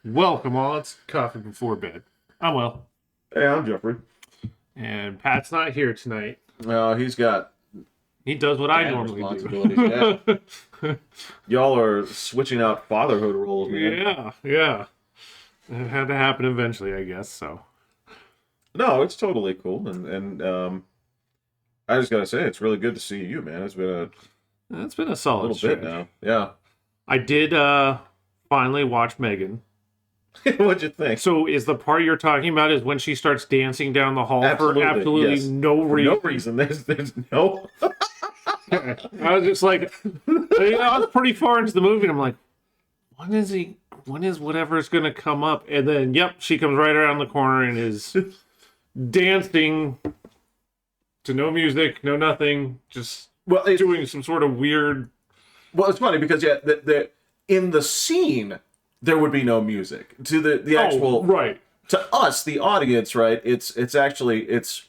Welcome all. It's Coffee Before Bed. I'm Will. Hey, I'm Jeffrey. And Pat's not here tonight. He's got He does what I dad normally responsibilities. do. Yeah. Y'all are switching out fatherhood roles, man. Yeah. It had to happen eventually, I guess, so. No, it's totally cool, and I just gotta say, it's really good to see you, man. It's been It's been a a solid little bit stretch. now. Yeah. I did finally watch Megan. What'd you think? So is the part you're talking about is when she starts dancing down the hall Absolutely, for absolutely yes. no For reason? no reason. There's no. I was just like, I was pretty far into the movie, and I'm like, when is whatever's going to come up? And then, yep, she comes right around the corner and is dancing to no music, no nothing, just Well, doing some sort of weird. well, it's funny because in the scene there would be no music to the actual right. To us, the audience, right? It's actually this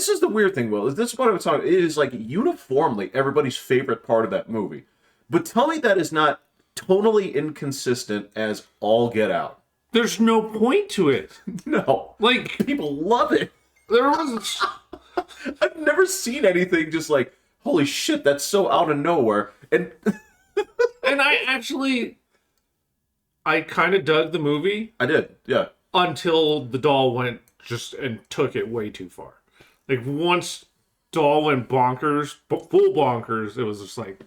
is the weird thing, Will. This is what I was talking. It is like uniformly everybody's favorite part of that movie. But tell me that is not tonally inconsistent as all get out. There's no point to it. No, Like, people love it. there was. I've never seen anything just like, holy shit, that's so out of nowhere. And And I kind of dug the movie I did, yeah. until the doll went just and took it way too far. Like, once doll went bonkers, full bonkers, it was just like,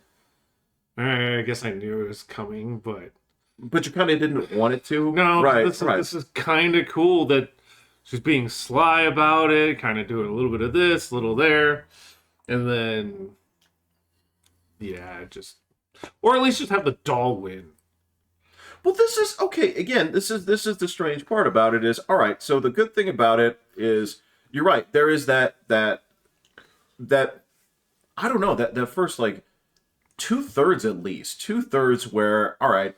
I guess I knew it was coming, but But you kind of didn't want it to. no, right, this is kind of cool that she's being sly about it, kind of doing a little bit of this, a little there, and then, yeah, just, or at least just have the doll win. Well, this is okay. Again, this is the strange part about it is all right. So the good thing about it is you're right. There is that I don't know that first like 2/3 at least 2/3 where all right,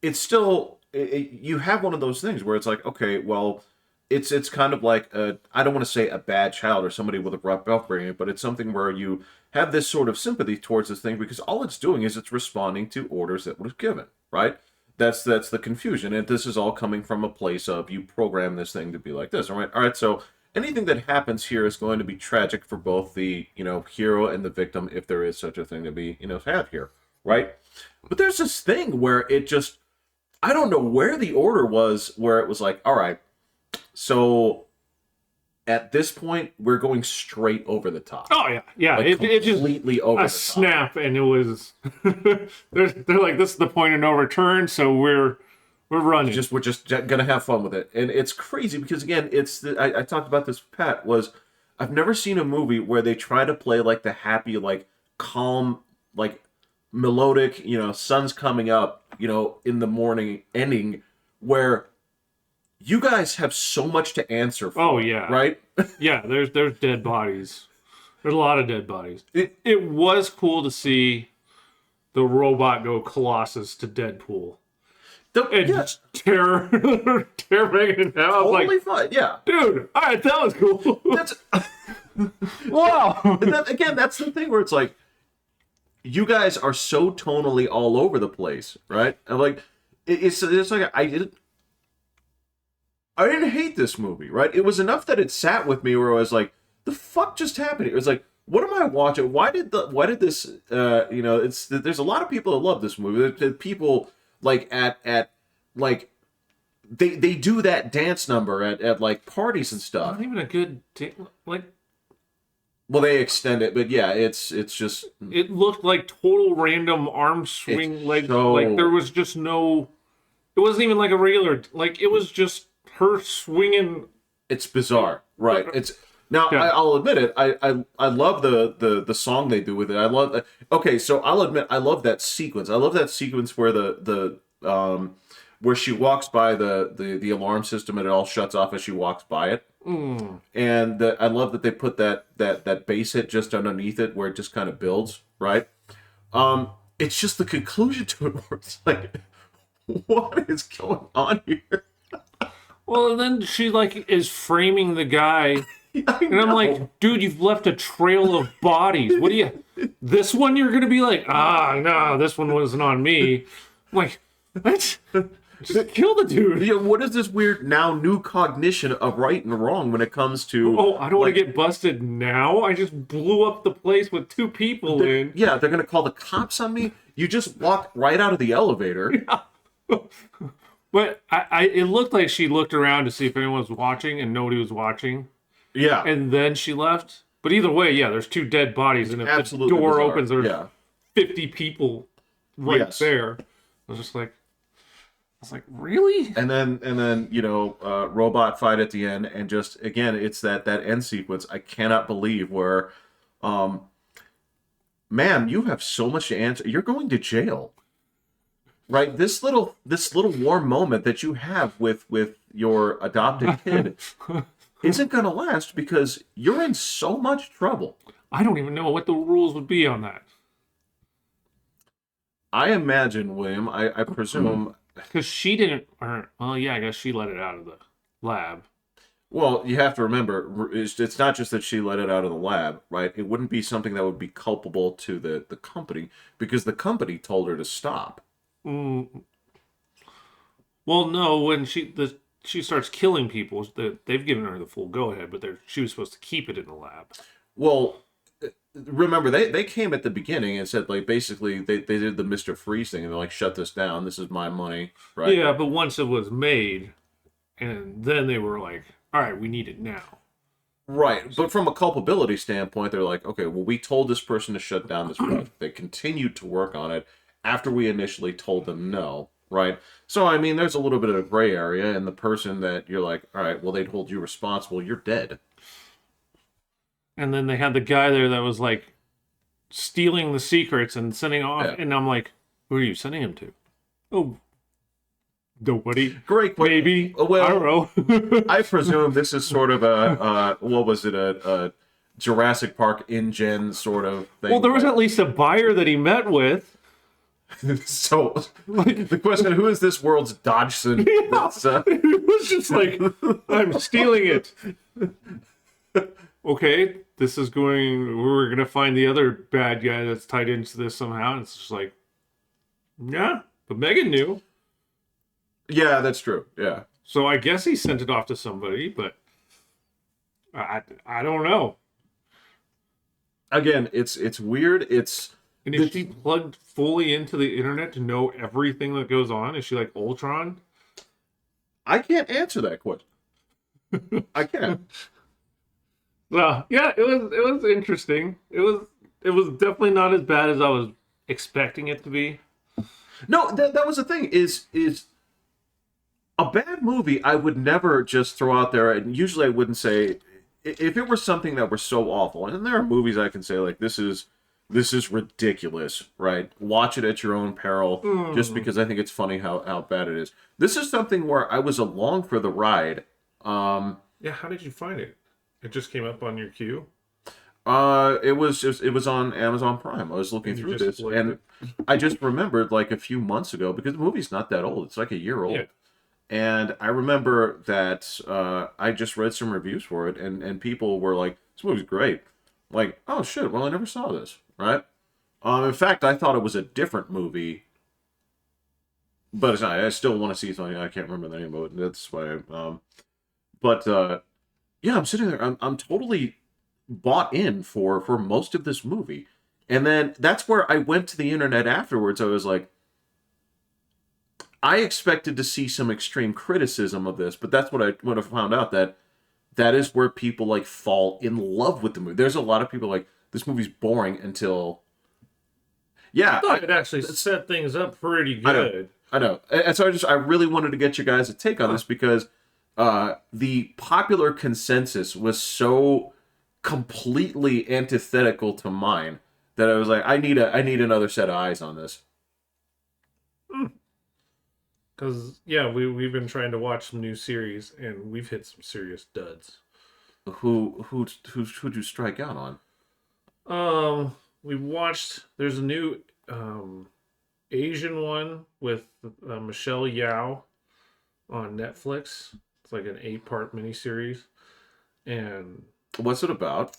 it's still you have one of those things where it's like okay, well, it's kind of like I don't want to say a bad child or somebody with a rough upbringing, but it's something where you have this sort of sympathy towards this thing because all it's doing is it's responding to orders that was given, right? That's the confusion, and this is all coming from a place of you program this thing to be like this. All right. So anything that happens here is going to be tragic for both the hero and the victim, if there is such a thing to be have here, right? But there's this thing where it just I don't know where the order was, where it was like, all right, so at this point we're going straight over the top. Oh yeah. Like It just completely over a the top. snap, and it was. they're like, this is the point of no return, so we're running. We're just gonna have fun with it, and it's crazy because again, I talked about this with Pat. Was I've never seen a movie where they try to play like the happy, like calm, like melodic, sun's coming up, in the morning ending, where you guys have so much to answer for. Oh yeah, right? Yeah, there's dead bodies. There's a lot of dead bodies. It was cool to see the robot go Colossus to Deadpool and Yes, tear Megan in half. I was totally like, fine. Yeah, dude, all right, that was cool. that's Wow. and again, that's the thing where it's like, you guys are so tonally all over the place, right? And like, it's like I didn't hate this movie, right? It was enough that it sat with me where I was like, the fuck just happened? It was like, what am I watching? Why did this? There's a lot of people that love this movie. There's people like at like they do that dance number at like parties and stuff. Not even a good like. Well, they extend it, but yeah, it's just It looked like total random arm swing. It's Like so- like there was just no. It wasn't even like a regular. Like it was just her swinging. it's bizarre, right? It's now Yeah. I'll admit it. I love the song they do with it. I love. Okay, so I'll admit I love that sequence. I love that sequence where where she walks by the alarm system and it all shuts off as she walks by it. And I love that they put that bass hit just underneath it where it just kind of builds, right? It's just the conclusion to it where it's like, what is going on here? Well, and then she like is framing the guy, I and I'm know. like, dude, you've left a trail of bodies. What do you? This one you're gonna be like, no, this one wasn't on me. I'm like, What? Just kill the dude. Yeah, what is this weird now new cognition of right and wrong when it comes to? Oh, I don't want like, to get busted now. I just blew up the place with 2 people in. Yeah, they're gonna call the cops on me. You just walked right out of the elevator. But it looked like she looked around to see if anyone was watching, and nobody was watching. Yeah, And then she left. But either way, yeah, there's 2 dead bodies, and if absolutely the door bizarre. opens, there's Yeah. 50 people right there. I was like, really? And then robot fight at the end, and just again, it's that end sequence. I cannot believe where, man, you have so much to answer. You're going to jail, right? This little warm moment that you have with your adopted kid isn't going to last because you're in so much trouble. I don't even know what the rules would be on that. I imagine, William. I presume. Because she didn't, well, yeah, I guess she let it out of the lab. Well, you have to remember, it's not just that she let it out of the lab, right? It wouldn't be something that would be culpable to the company because the company told her to stop. Mm. Well, no, when she starts killing people, they've given her the full go-ahead, but she was supposed to keep it in the lab. Well, remember, they came at the beginning and said, like, basically, they did the Mr. Freeze thing, and they're like, shut this down, this is my money, right? Yeah, but once it was made, and then they were like, all right, we need it now. Right, but from a culpability standpoint, they're like, okay, well, we told this person to shut down this project. They continued to work on it after we initially told them no, right? So, I mean, there's a little bit of a gray area, and the person that you're like, all right, well, they'd hold you responsible, you're dead. And then they had the guy there that was like stealing the secrets and sending off. Yeah. And I'm like, who are you sending him to? Oh, nobody. Great. Maybe. Well, I don't know. I presume this is sort of a Jurassic Park InGen sort of thing. Well, there was at least a buyer that he met with. So, like, the question, who is this world's Dodgson? Yeah. It was just like, I'm stealing it. Okay, we're going to find the other bad guy that's tied into this somehow. And it's just like, yeah, but Megan knew. Yeah, that's true. Yeah. So I guess he sent it off to somebody, but I don't know. Again, it's weird. And is she plugged fully into the internet to know everything that goes on? Is she like Ultron? I can't answer that question. I can't. Well, yeah, it was interesting. It was definitely not as bad as I was expecting it to be. No, that was the thing. Is a bad movie I would never just throw out there, and usually I wouldn't say if it were something that were so awful. And there are movies I can say like this is ridiculous, right? Watch it at your own peril, just because I think it's funny how bad it is. This is something where I was along for the ride. Yeah, how did you find it? It just came up on your queue? It was on Amazon Prime. I was looking through this, and I just remembered like a few months ago, because the movie's not that old. It's like a year old. Yeah. And I remember that I just read some reviews for it, and people were like, this movie's great. Like, oh shit, well, I never saw this, right? In fact, I thought it was a different movie, but it's not. I still want to see something. I can't remember the name of it. That's why. Yeah, I'm sitting there. I'm totally bought in for most of this movie, and then that's where I went to the internet afterwards. I was like, I expected to see some extreme criticism of this, but that's what I found out, that is where people like fall in love with the movie. There's a lot of people like, this movie's boring until. Yeah, I thought it actually set things up pretty good. I know. And so I really wanted to get you guys a take on this, because the popular consensus was so completely antithetical to mine that I was like, I need another set of eyes on this. Because yeah, we've been trying to watch some new series, and we've hit some serious duds. Who'd you strike out on? We watched. There's a new Asian one with Michelle Yao on Netflix. It's like an 8-part miniseries. And what's it about?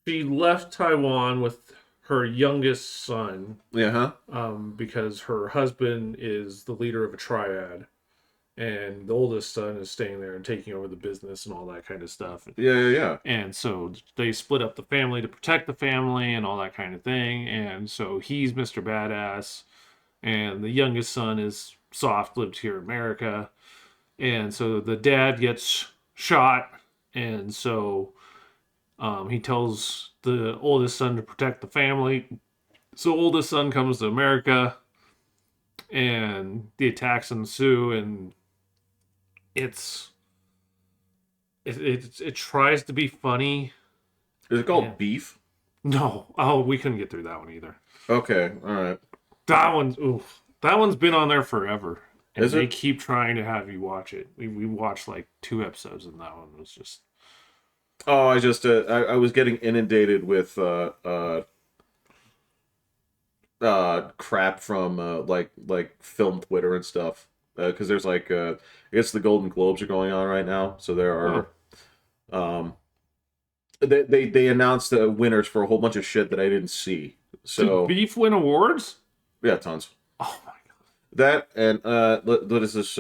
She left Taiwan with her youngest son, Yeah, because her husband is the leader of a triad, and the oldest son is staying there and taking over the business and all that kind of stuff. yeah. And so they split up the family to protect the family and all that kind of thing. And so he's Mr. Badass, and the youngest son is soft, lived here in America. And so the dad gets shot, and so he tells the oldest son to protect the family. So oldest son comes to America, and the attacks ensue, and it's it tries to be funny. Is it called Yeah. Beef? No, oh, we couldn't get through that one either. Okay, all right. That one's been on there forever, and Is they it? keep trying to have you watch it. We watched like 2 episodes, and that one was just Oh, I was getting inundated with crap from like film Twitter and stuff because there's like I guess the Golden Globes are going on right now, so there are they announced the winners for a whole bunch of shit that I didn't see. Did So Beef win awards? yeah, tons. Oh my god! That and what is this?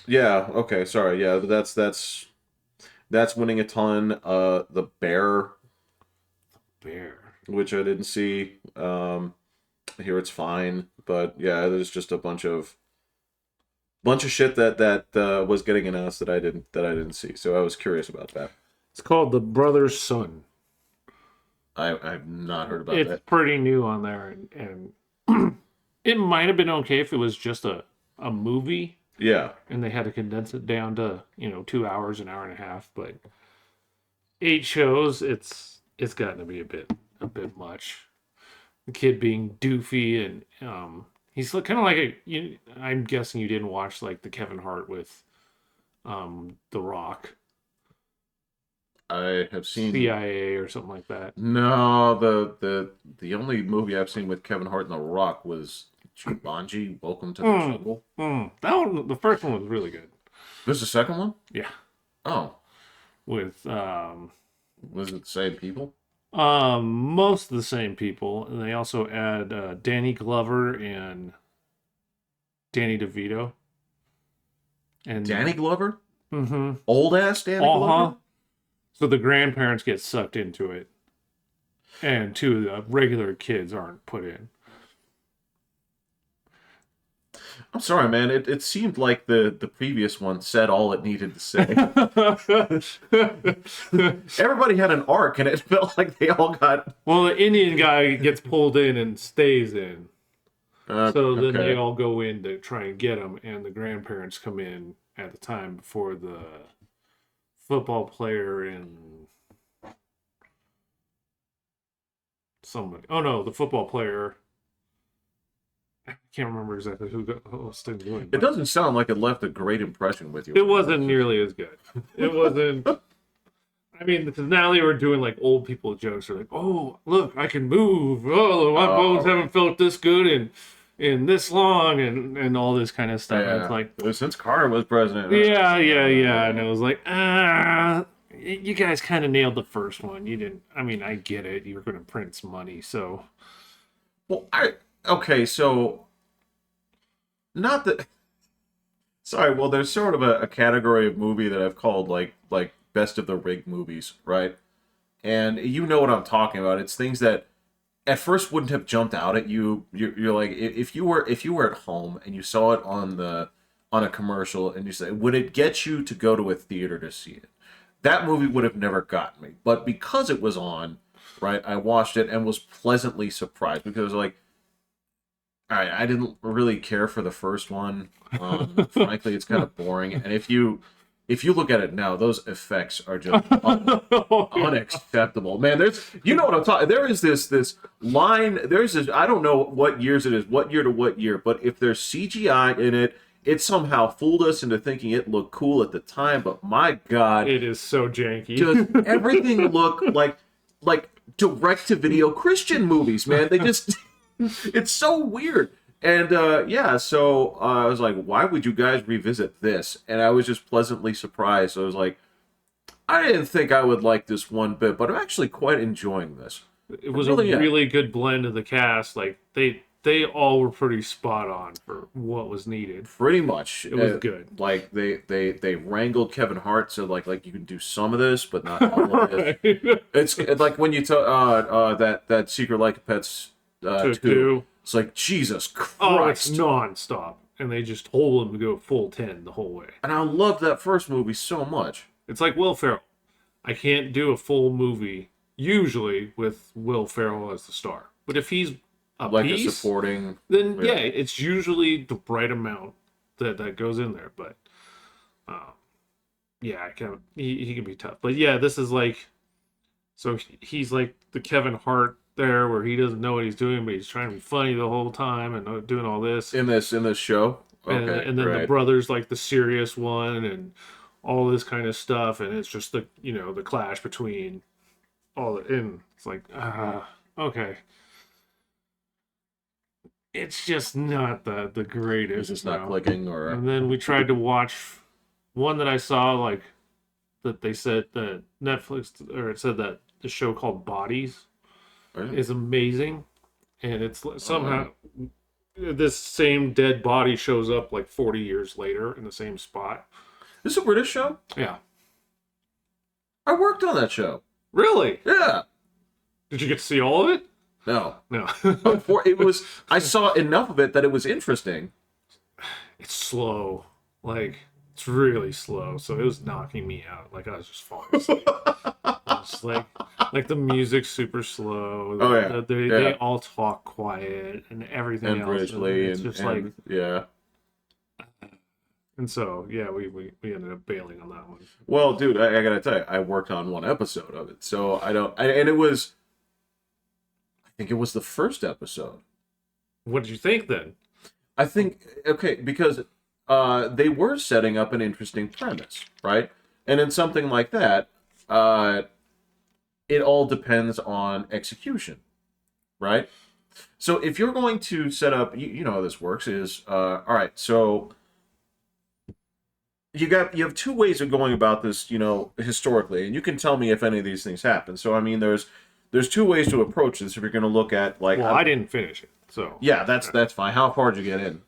Yeah, okay, sorry. Yeah, but that's winning a ton. The Bear, Bear. which I didn't see. Here it's fine, but yeah, there's just a bunch of shit that was getting announced that I didn't see. So I was curious about that. It's called The Brother's Son. I've not heard about It's that. pretty new on there, and it might have been okay if it was just a movie, Yeah, and they had to condense it down to 2 hours, an hour and a half. But 8 shows, it's gotten to be a bit much. The kid being doofy, and he's kind of like I'm guessing you didn't watch like the Kevin Hart with The Rock, I have seen. CIA or something like that. No, the only movie I've seen with Kevin Hart and The Rock was Jumanji: Welcome to the Jungle. That one, the first one was really good. There's a second one. Yeah, Oh, with was it the same people? most of the same people, and they also add Danny Glover and Danny DeVito. And Danny Glover, Mm-hmm. old ass Danny Uh-huh. Glover. So the grandparents get sucked into it, and 2 of the regular kids aren't put in. I'm sorry, man. It seemed like the previous one said all it needed to say. Everybody had an arc, and it felt like they all got. Well, the Indian guy gets pulled in and stays in. So then okay. they all go in to try and get him, and the grandparents come in at the time before the football player and somebody. Oh no, the football player. I can't remember exactly who else didn't do it. It doesn't sound like it left a great impression with you. It wasn't nearly as good. It wasn't. I mean, because now they were doing like old people jokes. They're like, "Oh, look, I can move. Oh, my bones haven't felt this good in this long," and all this kind of stuff. And it's like, since Carter was president. yeah, and it was like, you guys kind of nailed the first one. You didn't. I mean, I get it. You were going to print some money, so. Well, okay, so not that. Sorry, well, there's sort of a category of movie that I've called like best of the rig movies, right? And you know what I'm talking about. It's things that at first wouldn't have jumped out at you. You're like, if you were at home and you saw it on a commercial and you say, would it get you to go to a theater to see it? That movie would have never gotten me. But because it was on, right, I watched it and was pleasantly surprised because like, all right, I didn't really care for the first one. Frankly, it's kind of boring. And if you look at it now, those effects are just unacceptable. Man, you know what I'm talking. There is this line. There's this. I don't know what years it is, what year to what year, but if there's CGI in it, it somehow fooled us into thinking it looked cool at the time. But my God, It is so janky. does everything look like direct-to-video Christian movies? Man, they just. It's so weird. And so I was like, why would you guys revisit this? And I was just pleasantly surprised. So I was like, I didn't think I would like this one bit, but I'm actually quite enjoying this. It was Really a am. really good blend of the cast. Like they all were pretty spot on for what was needed. Pretty much, It was good. Like they wrangled Kevin Hart, so like you can do some of this, but not all of it. It's like when you that Secret Life of Pets To 2. do. It's like Jesus Christ. Oh, it's nonstop, and they just told him to go full 10 the whole way. And I loved that first movie so much. It's like Will Ferrell. I can't do a full movie usually with Will Ferrell as the star, but if he's a Like piece, a supporting. then yeah, it's usually the right amount that goes in there. But yeah, he can be tough. But yeah, this is like, so he's like the Kevin Hart there, where he doesn't know what he's doing, but he's trying to be funny the whole time and doing all this. In this show. Okay, And then right. the brother's like the serious one and all this kind of stuff, and it's just the the clash between all the, and it's like okay. It's just not the greatest. It's just not clicking, or And then we tried to watch one that I saw, like, that they said that Netflix, or it said that the show called Bodies is amazing, and it's somehow this same dead body shows up like 40 years later in the same spot. This is a British show? Yeah. I worked on that show. Really? Yeah. Did you get to see all of it? No. No. It was. I saw enough of it that it was interesting. It's slow. Like, it's really slow. So it was knocking me out. Like, I was just falling asleep. It's like the music's super slow. Oh, yeah. They all talk quiet and everything And else. Bridgely, It's just like, yeah. and so yeah, we ended up bailing on that one. Well, dude, I gotta tell you, I worked on one episode of it, so and it was. I think it was the first episode. What did you think then? I think okay because they were setting up an interesting premise, right? And in something like that, it all depends on execution, right? So if you're going to set up, you know how this works is all right. So you have two ways of going about this, historically, and you can tell me if any of these things happen. So I mean, there's two ways to approach this if you're going to look at like. Well, I didn't finish it, so yeah, that's fine. How far did you get in?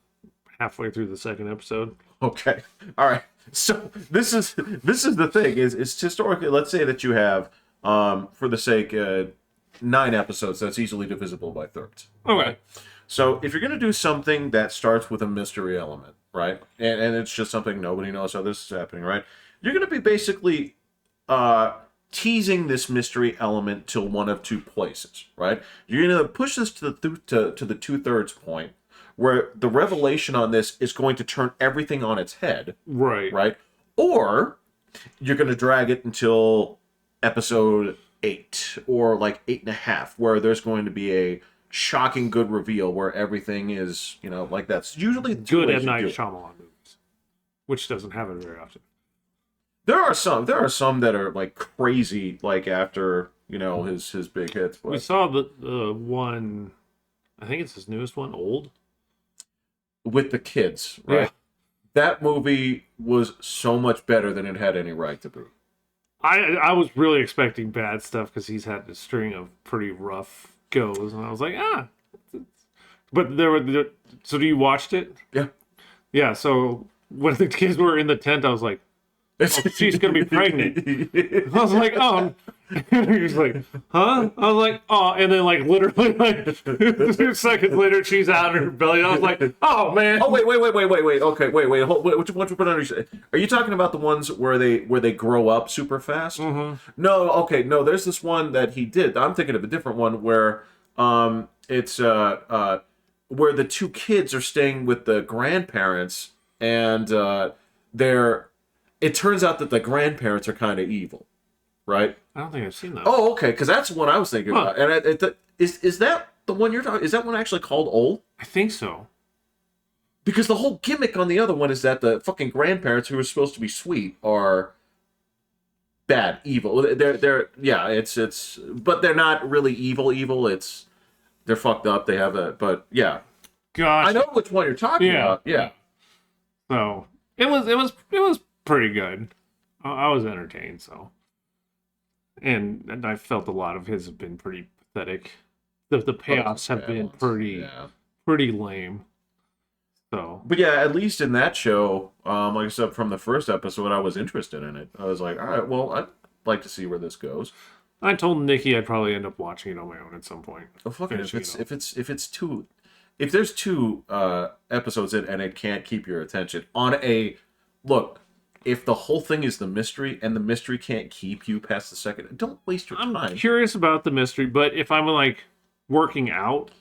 halfway through the second episode. Okay. All right. So this is the thing is historically, let's say that you have for the sake 9 episodes, that's easily divisible by thirds. Okay. So if you're going to do something that starts with a mystery element, right? And it's just something nobody knows how this is happening, right? You're going to be basically teasing this mystery element till one of two places, right? You're going to push this to the 2/3 point, where the revelation on this is going to turn everything on its head, Right. right? Or you're going to drag it until episode 8 or like 8.5, where there's going to be a shocking good reveal where everything is, like that's usually the two Good ways at you Night do it. Shyamalan movies, which doesn't happen very often. There are some that are like crazy, like after his big hits. But We saw the one, I think it's his newest one, Old. with the kids, right? Yeah. That movie was so much better than it had any right to be. I was really expecting bad stuff because he's had a string of pretty rough goes, and I was like, But so you watched it? Yeah. Yeah. So when the kids were in the tent, I was like, she's gonna be pregnant. I was like, oh. He's like, huh? I was like, oh, and then like literally like 2 seconds later, she's out in her belly. I was like, oh man. Oh wait. Okay, wait. Which one? Are you talking about the ones where they grow up super fast? Mm-hmm. No. Okay. No. There's this one that he did. I'm thinking of a different one where it's where the 2 kids are staying with the grandparents, and it turns out that the grandparents are kind of evil, right? I don't think I've seen that. Oh, okay, because that's the one I was thinking about. And is that the one you're talking? Is that one actually called Old? I think so. Because the whole gimmick on the other one is that the fucking grandparents who are supposed to be sweet are bad, evil. They're but they're not really evil. They're fucked up. They have but yeah. Gosh. I know which one you're talking about. Yeah. So it was pretty good. I was entertained. So and I felt a lot of his have been pretty pathetic. The payoffs have been pretty lame. So, but yeah, at least in that show, like I said, from the first episode, I was interested in it. I was like, all right, well, I'd like to see where this goes. I told Nikki I'd probably end up watching it on my own at some point. Oh, fuck it. If there's two episodes in and it can't keep your attention on a look, if the whole thing is the mystery and the mystery can't keep you past the second, don't waste your time. I'm curious about the mystery, but if I'm like working out,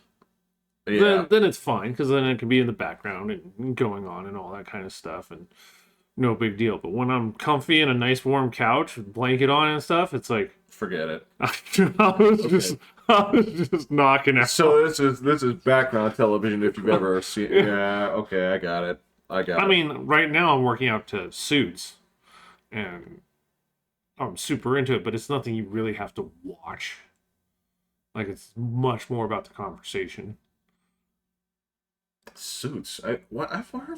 Yeah. then it's fine, because then it can be in the background and going on and all that kind of stuff, and no big deal. But when I'm comfy in a nice warm couch with blanket on and stuff, it's like, Forget it. I was just knocking out. So this is background television if you've ever seen. Yeah, okay, I got it. I mean, right now I'm working out to Suits, and I'm super into it, but it's nothing you really have to watch. Like, it's much more about the conversation. Suits. I've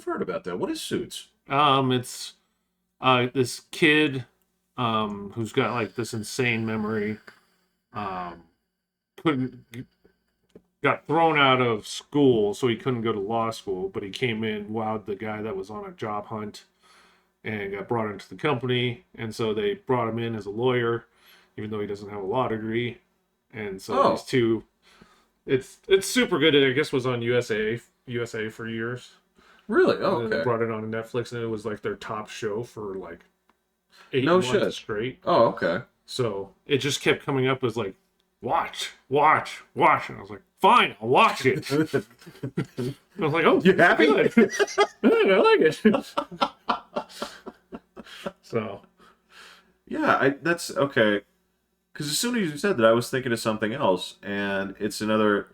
heard about that. What is Suits? It's this kid who's got like this insane memory. Got thrown out of school, so he couldn't go to law school, but he came in, wowed the guy that was on a job hunt, and got brought into the company, and so they brought him in as a lawyer, even though he doesn't have a law degree. And so these two, it's super good. I guess was on USA for years. Really? Oh, And then okay. they brought it on Netflix, and it was like their top show for like 8 months straight. Oh, okay. So it just kept coming up as like, watch. And I was like, fine, I'll watch it. I was like, oh, You happy? good. I like it. So, Yeah, that's okay. Because as soon as you said that, I was thinking of something else, and it's another.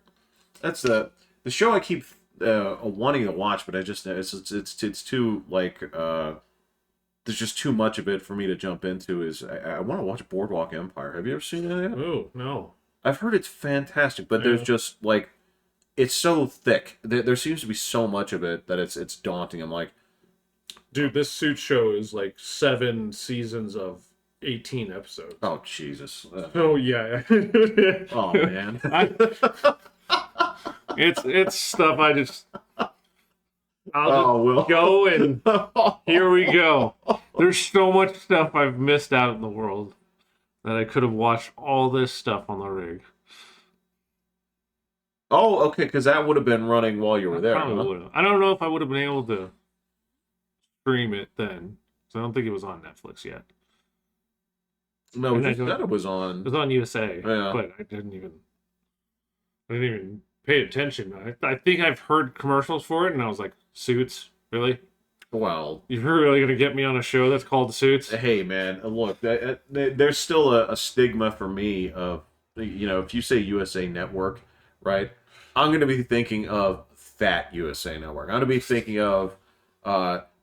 That's the show I keep wanting to watch, but I just it's too like there's just too much of it for me to jump into. Is I want to watch Boardwalk Empire. Have you ever seen it yet? oh, no. I've heard it's fantastic, but there's just like it's so thick. There seems to be so much of it that it's daunting. I'm like, Dude, this Suits show is like 7 seasons of 18 episodes. oh Jesus! Oh, yeah. Oh man! It's stuff I just... Will. Go and here we go. There's so much stuff I've missed out in the world that I could have watched all this stuff on the rig. Oh, okay, because that would have been running while you were there. Probably Huh? would've. I don't know if I would have been able to stream it then. So I don't think it was on Netflix yet. No, And you I don't- said it was It on. was on USA, Yeah. but I didn't even pay attention. I think I've heard commercials for it, and I was like, Suits? Really? Well, You're really going to get me on a show that's called Suits? hey man, look, there's still a stigma for me of, if you say USA Network, right? I'm going to be thinking of Fat USA Network. I'm going to be thinking of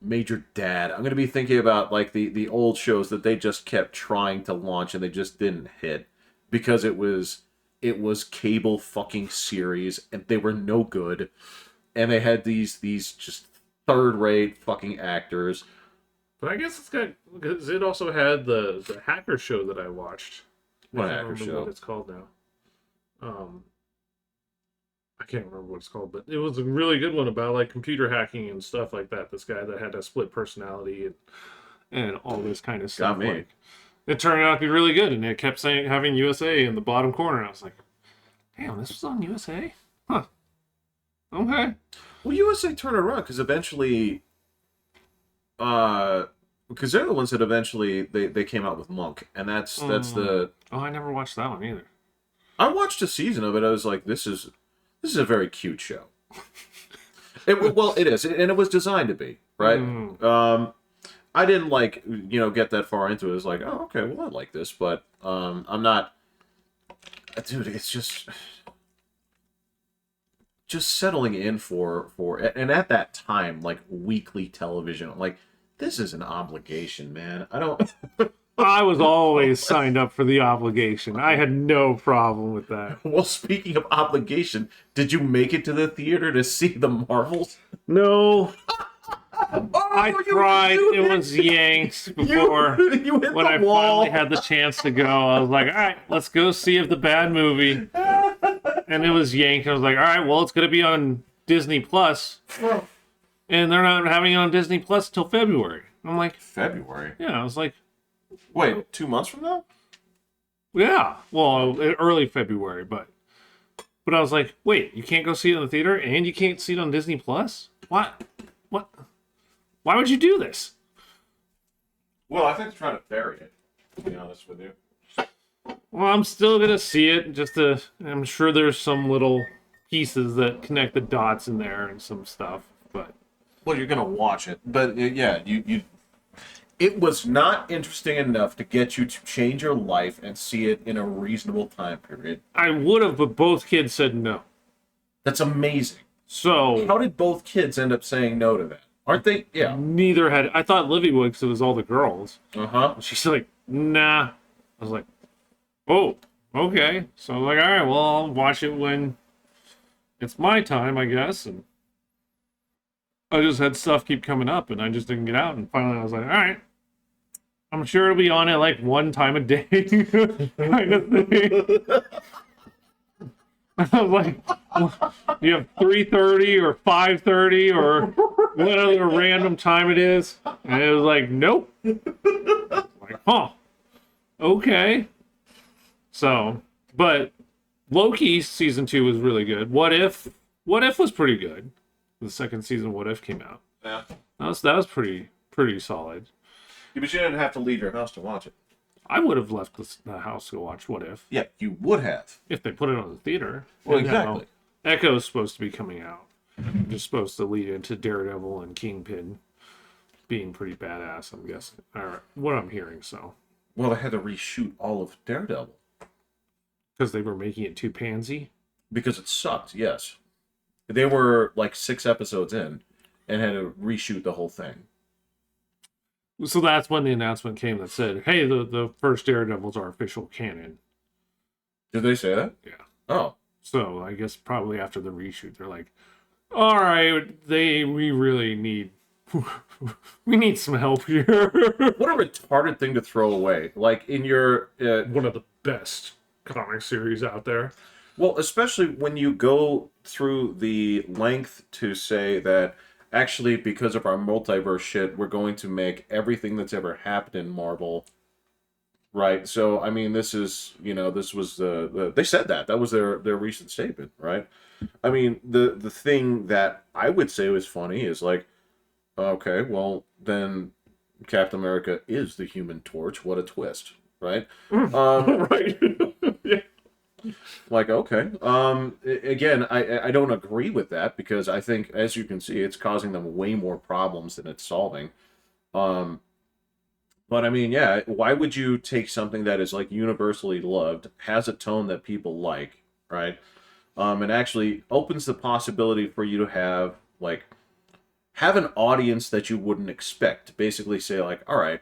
Major Dad. I'm going to be thinking about like the old shows that they just kept trying to launch and they just didn't hit because it was cable fucking series and they were no good, and they had these just third-rate fucking actors. But I guess because it also had the hacker show that I watched. What I can't hacker remember show? what it's called now. I can't remember what it's called, but it was a really good one about like computer hacking and stuff like that. This guy that had a split personality and all this kind of stuff. Got me. Like, it turned out to be really good, and it kept saying having USA in the bottom corner. And I was like, damn, this was on USA? Huh. Okay. Well, USA turned around because eventually, because they're the ones that eventually they came out with Monk, and that's the. Oh, I never watched that one either. I watched a season of it. I was like, this is a very cute show. It is, and it was designed to be, right? I didn't get that far into it. It was like, oh, okay, well, I like this, but I'm not. Dude, it's just settling in for and at that time, like weekly television, like this is an obligation, man. I don't. I was always signed up for the obligation. I had no problem with that. Well, speaking of obligation, did you make it to the theater to see the Marvels? No. I tried. It was yanked before. You hit When the I wall. finally had the chance to go, I was like, all right, let's go see if the bad movie. And it was yanked. I was like, all right, well, it's going to be on Disney Plus. And they're not having it on Disney Plus until February. I'm like, February. yeah, I was like, Wait, 2 months from now? yeah. Well, early February, but I was like, wait, you can't go see it in the theater and you can't see it on Disney Plus? What? What? Why would you do this? Well, I think they're trying to bury it, to be honest with you. Well, I'm still gonna see it. I'm sure there's some little pieces that connect the dots in there and some stuff. But Well, you're gonna watch it, but yeah, you. It was not interesting enough to get you to change your life and see it in a reasonable time period. I would have, but both kids said no. That's amazing. So How did both kids end up saying no to that? Aren't they? Yeah. neither had. I thought Livy would because it was all the girls. Uh-huh. She's like, nah. I was like, oh, okay. So I'm like, all right, well, I'll watch it when it's my time, I guess. And I just had stuff keep coming up, and I just didn't get out. And finally, I was like, all right, I'm sure it'll be on at like one time a day, kind of thing. I was like, well, you have 3:30 or 5:30 or whatever random time it is, and it was like, nope. Like, huh? Okay. So, but Loki season 2 was really good. What If was pretty good. The second season, What If came out. Yeah. That was pretty solid. Yeah, but you didn't have to leave your house to watch it. I would have left the house to watch What If Yeah, you would have. they put it on the theater. Well, And exactly. now Echo's supposed to be coming out. Just supposed to lead into Daredevil and Kingpin being pretty badass, I'm guessing. Or what I'm hearing, so. Well, they had to reshoot all of Daredevil. Because they were making it too pansy. Because it sucked, yes. They were like 6 episodes in and had to reshoot the whole thing. So that's when the announcement came that said, hey, the first Daredevils are official canon. Did they say that? Yeah. Oh. So I guess probably after the reshoot, they're like, all right, we really need we need some help here. What a retarded thing to throw away. Like in your One of the best comic series out there. well, especially when you go through the length to say that actually because of our multiverse shit, we're going to make everything that's ever happened in Marvel right. So I mean, this is this was they said that was their recent statement, right? I mean, the thing that I would say was funny is like, okay, well then Captain America is the Human Torch. What a twist, right? Right. Yeah. Like, okay. Again, I don't agree with that because I think, as you can see, it's causing them way more problems than it's solving. But I mean, yeah, why would you take something that is like universally loved, has a tone that people like, right? And actually opens the possibility for you to have an audience that you wouldn't expect. Basically say like, all right,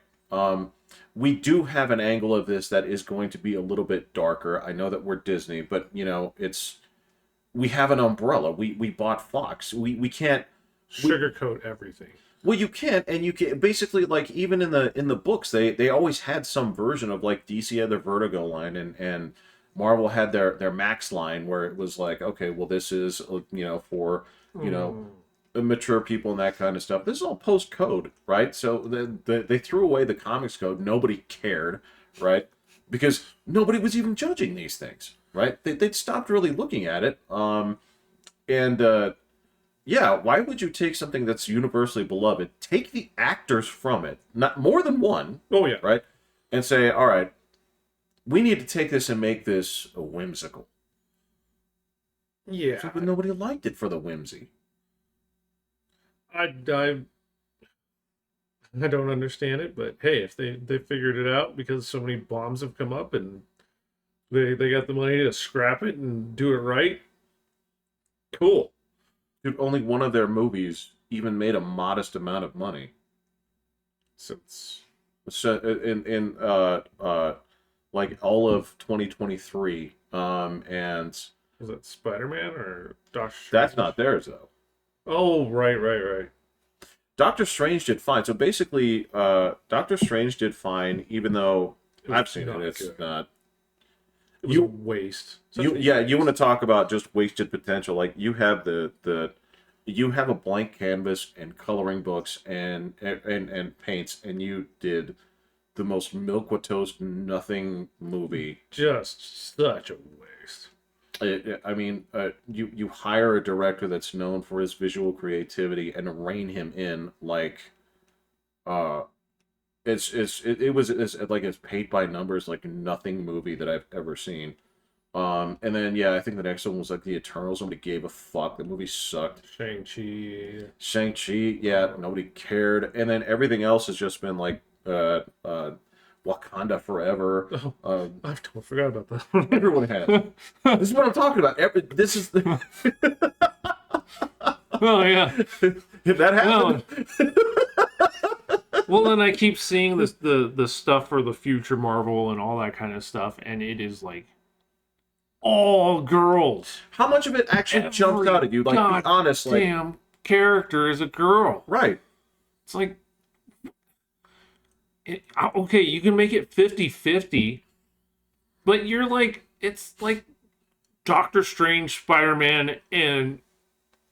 we do have an angle of this that is going to be a little bit darker. I know that we're Disney, but we have an umbrella. We bought Fox. We can't Sugarcoat everything. well, you can't, and you can basically like even in the books they always had some version of like DC had their Vertigo line and Marvel had their Max line where it was like, okay, well this is for mature people and that kind of stuff. This is all post code, right? So they threw away the comics code. Nobody cared, right? Because nobody was even judging these things, right? They'd stopped really looking at it. Yeah, why would you take something that's universally beloved, take the actors from it, not more than one, Oh yeah. right? And say, all right, we need to take this and make this a whimsical. Yeah. But nobody liked it for the whimsy. I don't understand it, but hey, if they figured it out because so many bombs have come up and they got the money to scrap it and do it right, cool. Dude, only one of their movies even made a modest amount of money. Since So in like all of 2023, and was that Spider-Man or Doctor Strange? that's not theirs though. Oh, right. Doctor Strange did fine. So basically, Doctor Strange did fine, even though I've seen it. It's good. not. It was a waste. You want to talk about just wasted potential? Like you have you have a blank canvas and coloring books and paints, and you did the most milquetoast nothing movie. Just such a waste. I mean, you hire a director that's known for his visual creativity and rein him in like, uh, it's like it's paint by numbers like nothing movie that I've ever seen. And then yeah, I think the next one was like the Eternals. Nobody gave a fuck. The movie sucked. Shang-Chi, yeah, nobody cared. And then everything else has just been like Wakanda Forever. Oh, I totally forgot about that one. Everyone has. This is what I'm talking about. This is the... Oh yeah. If that happened. Well, then I keep seeing the stuff for the future Marvel and all that kind of stuff, and it is like all girls. How much of it actually jumped out at you? Like, be honest, like, damn character is a girl. right? It's like, okay, you can make it 50-50, but you're like, it's like Doctor Strange, Spider-Man, and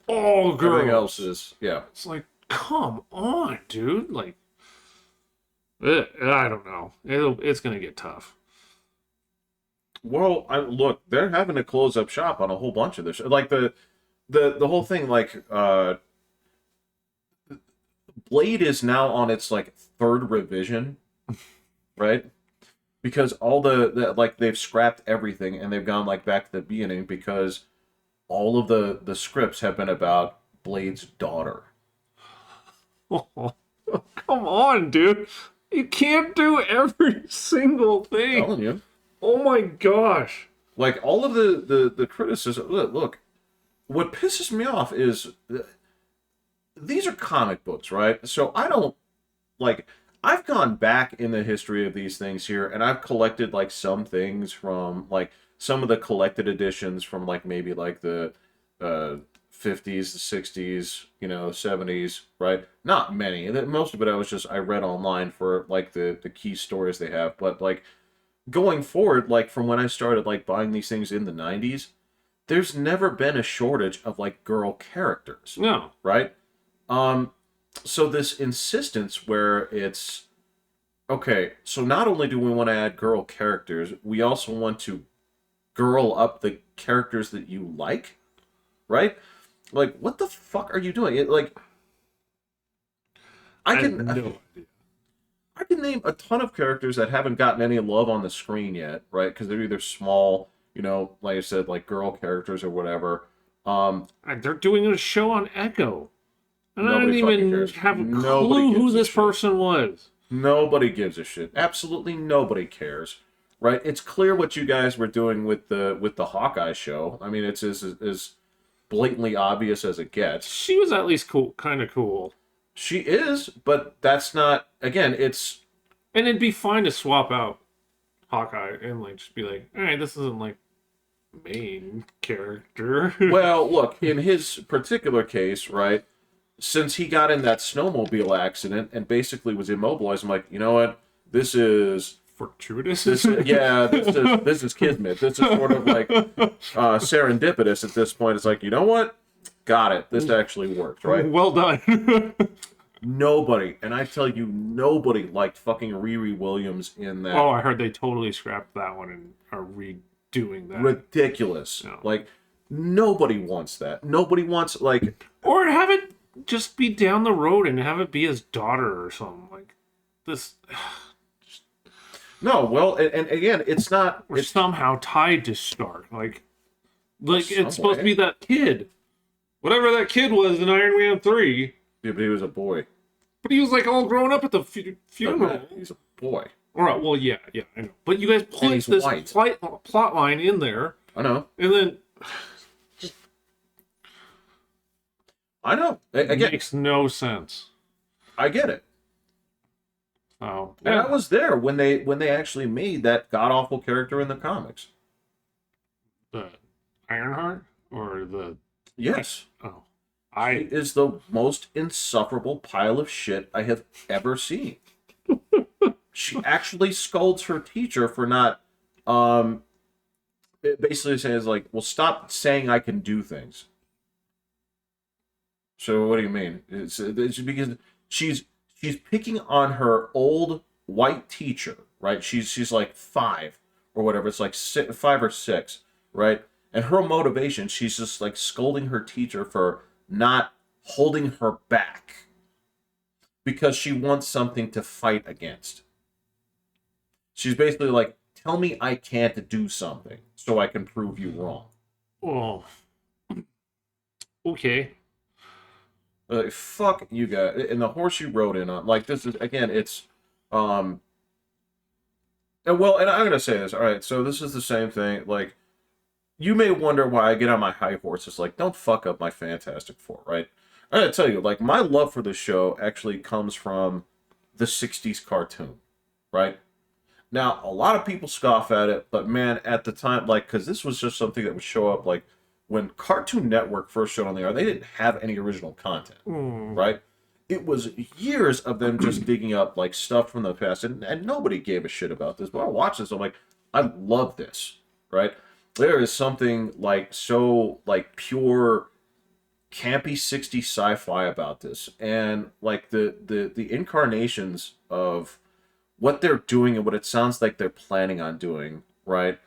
all girls. Everything else is, yeah. It's like, come on, dude. Like, I don't know. It's gonna get tough. Well, look, they're having to close up shop on a whole bunch of this. Like the whole thing, like Blade is now on its like third revision, right? Because all the like they've scrapped everything and they've gone like back to the beginning because all of the scripts have been about Blade's daughter. Oh, come on, dude. You can't do every single thing. I'm telling you. Oh my gosh. Like all of the criticism. Look, what pisses me off is these are comic books, right? So I don't like. I've gone back in the history of these things here, and I've collected like some things from like some of the collected editions from like maybe like the 50s, the 60s, 70s, right? Not many. Most of it I read online for like the key stories they have, but like going forward, like from when I started like buying these things in the 90s, there's never been a shortage of like girl characters. No. Right? So this insistence where it's okay, so not only do we want to add girl characters, we also want to girl up the characters that you like, right? Like, what the fuck are you doing? I can name a ton of characters that haven't gotten any love on the screen yet, right? Because they're either small, like I said, like girl characters or whatever. They're doing a show on Echo. And I don't Nobody fucking even cares. have a Nobody clue gives who a this shit. person was. Nobody gives a shit. Absolutely nobody cares, right? It's clear what you guys were doing with the Hawkeye show. I mean, it's as blatantly obvious as it gets. She was at least cool, kind of cool. She is, but that's not. Again, it's. And it'd be fine to swap out Hawkeye and like just be like, all right, this isn't like main character. Well, look, in his particular case, right? Since he got in that snowmobile accident and basically was immobilized, I'm like, you know what? This is fortuitous. This is kismet. This is sort of like serendipitous at this point. It's like, you know what? Got it. This actually worked, right? Well done. Nobody, and I tell you, nobody liked fucking Riri Williams in that. Oh, I heard they totally scrapped that one and are redoing that. Ridiculous. No. Like, nobody wants that. Nobody wants, like... Or have it just be down the road and have it be his daughter or something. Like, this... No, and again, it's not... We're somehow tied to Stark. Like it's supposed to be that kid. Whatever that kid was in Iron Man 3. Yeah, but he was a boy. But he was like all grown up at the funeral. He's a boy. All right, well, yeah, I know. But you guys put this plot line in there. I know. And then... I know. It makes no sense. I get it. Oh, and I was there when they actually made that god awful character in the comics. The Ironheart or the yes. Oh, I She is the most insufferable pile of shit I have ever seen. She actually scolds her teacher for not, um, it basically says like, well, stop saying I can do things. So what do you mean? It's because she's she's picking on her old white teacher, right? She's like 5 or whatever. It's like 5 or 6, right? And her motivation, she's just like scolding her teacher for not holding her back because she wants something to fight against. She's basically like, tell me I can't do something so I can prove you wrong. oh okay. Like, fuck you guys. And the horse you rode in on, like, this is, again, it's, um, and well, and I'm gonna say this, all right, so this is the same thing, like, you may wonder why I get on my high horse. It's like, don't fuck up my Fantastic Four, right? I gotta tell you, like, my love for this show actually comes from the 60s cartoon, right? Now, a lot of people scoff at it, but man, at the time, like, because this was just something that would show up, like, when Cartoon Network first showed on the air, they didn't have any original content, right? It was years of them just digging up, like, stuff from the past, and nobody gave a shit about this. But I watched this, I'm like, I love this, right? There is something, like, so, like, pure, campy 60s sci-fi about this. And, like, the incarnations of what they're doing and what it sounds like they're planning on doing, right?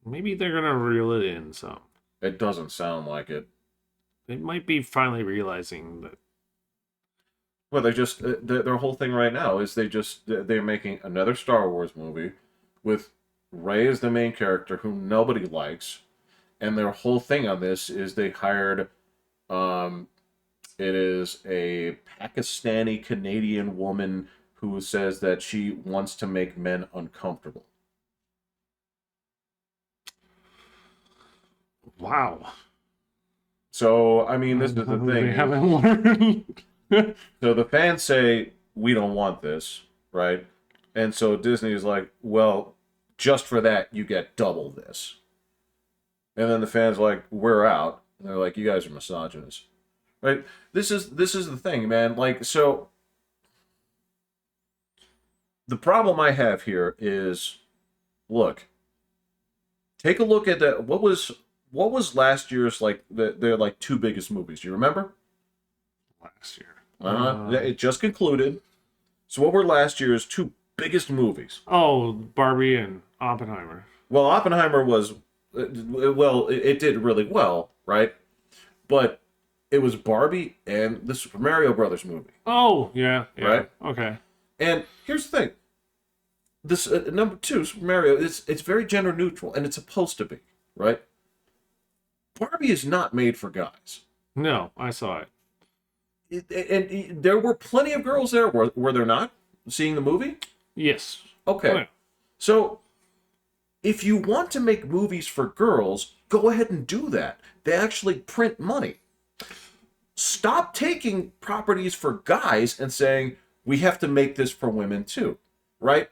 Maybe they're gonna reel it in some. It doesn't sound like it. They might be finally realizing that. Well, they just their whole thing right now is they're making another Star Wars movie with Rey as the main character who nobody likes, and their whole thing on this is they hired it is a Pakistani Canadian woman who says that she wants to make men uncomfortable. Wow. So, I mean, this is the thing. They haven't learned. So the fans say, we don't want this, right? And so Disney is like, well, just for that, you get double this. And then the fans are like, we're out. And they're like, you guys are misogynists. Right? This is the thing, man. Like, so the problem I have here is, look, take a look at that. What was last year's, like, their like 2 biggest movies? Do you remember? Last year. It just concluded. So what were last year's 2 biggest movies? Oh, Barbie and Oppenheimer. Well, Oppenheimer was, well, it did really well, right? But it was Barbie and the Super Mario Brothers movie. Oh, yeah. Right? Okay. And here's the thing. This number 2, Super Mario, it's very gender neutral, and it's supposed to be, right? Barbie is not made for guys. No, I saw it. And there were plenty of girls there, were there not, seeing the movie? Yes. Okay. Oh, yeah. So, if you want to make movies for girls, go ahead and do that. They actually print money. Stop taking properties for guys and saying, we have to make this for women too, right?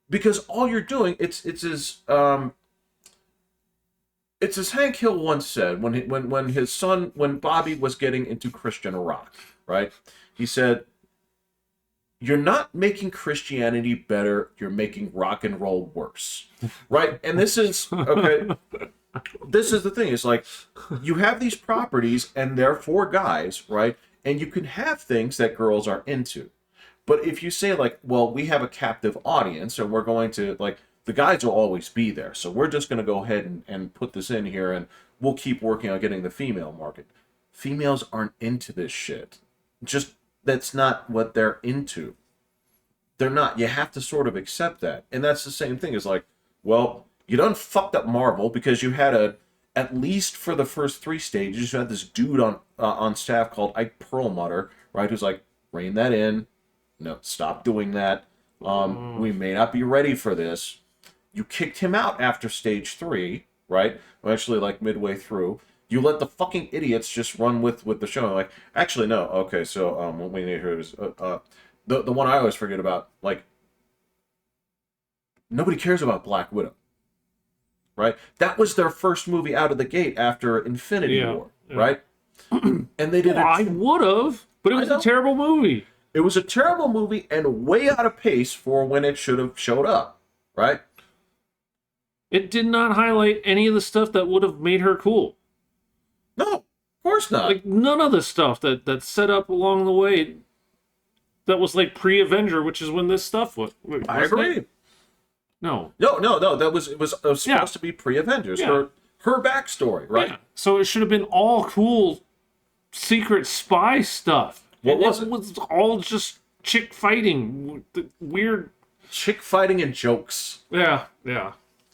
Because all you're doing, it's as Hank Hill once said when his son, when Bobby was getting into Christian rock, right? He said, you're not making Christianity better, you're making rock and roll worse, right? And this is, okay, this is the thing. It's like, you have these properties and they're for guys, right? And you can have things that girls are into. But if you say, like, well, we have a captive audience and we're going to, like, the guys will always be there. So we're just going to go ahead and put this in here and we'll keep working on getting the female market. Females aren't into this shit. Just, that's not what they're into. They're not. You have to sort of accept that. And that's the same thing as, like, well, you done fucked up Marvel because you had at least for the first 3 stages, you had this dude on staff called Ike Perlmutter, right? Who's like, rein that in. No, stop doing that. We may not be ready for this. You kicked him out after stage 3, right? Well, actually, like, midway through. You let the fucking idiots just run with the show. Like, actually, no. Okay, so what we need here is the one I always forget about. Like, nobody cares about Black Widow, right? That was their first movie out of the gate after Infinity War, right? And they did I would have, but it was a terrible movie. It was a terrible movie and way out of pace for when it should have showed up, right? It did not highlight any of the stuff that would have made her cool. No, of course not. Like, none of the stuff that set up along the way that was like pre-Avenger, which is when this stuff was. I agree. No. No. It was supposed to be pre-Avengers. Yeah. Her backstory, right? Yeah. So it should have been all cool secret spy stuff. What was it? It was all just chick fighting. Weird. Chick fighting and jokes. Yeah.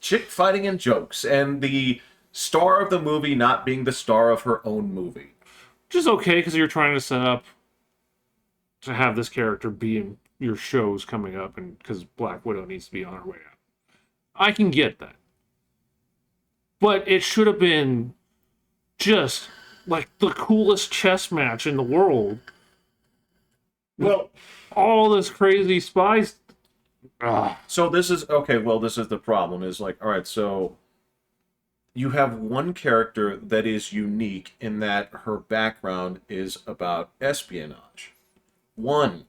Chick fighting and jokes. And the star of the movie not being the star of her own movie. Which is okay, because you're trying to set up to have this character be in your shows coming up, and because Black Widow needs to be on her way out. I can get that. But it should have been just like the coolest chess match in the world. Well, all this crazy spies. So this is okay. Well, this is the problem. Is like, all right. So you have one character that is unique in that her background is about espionage. One.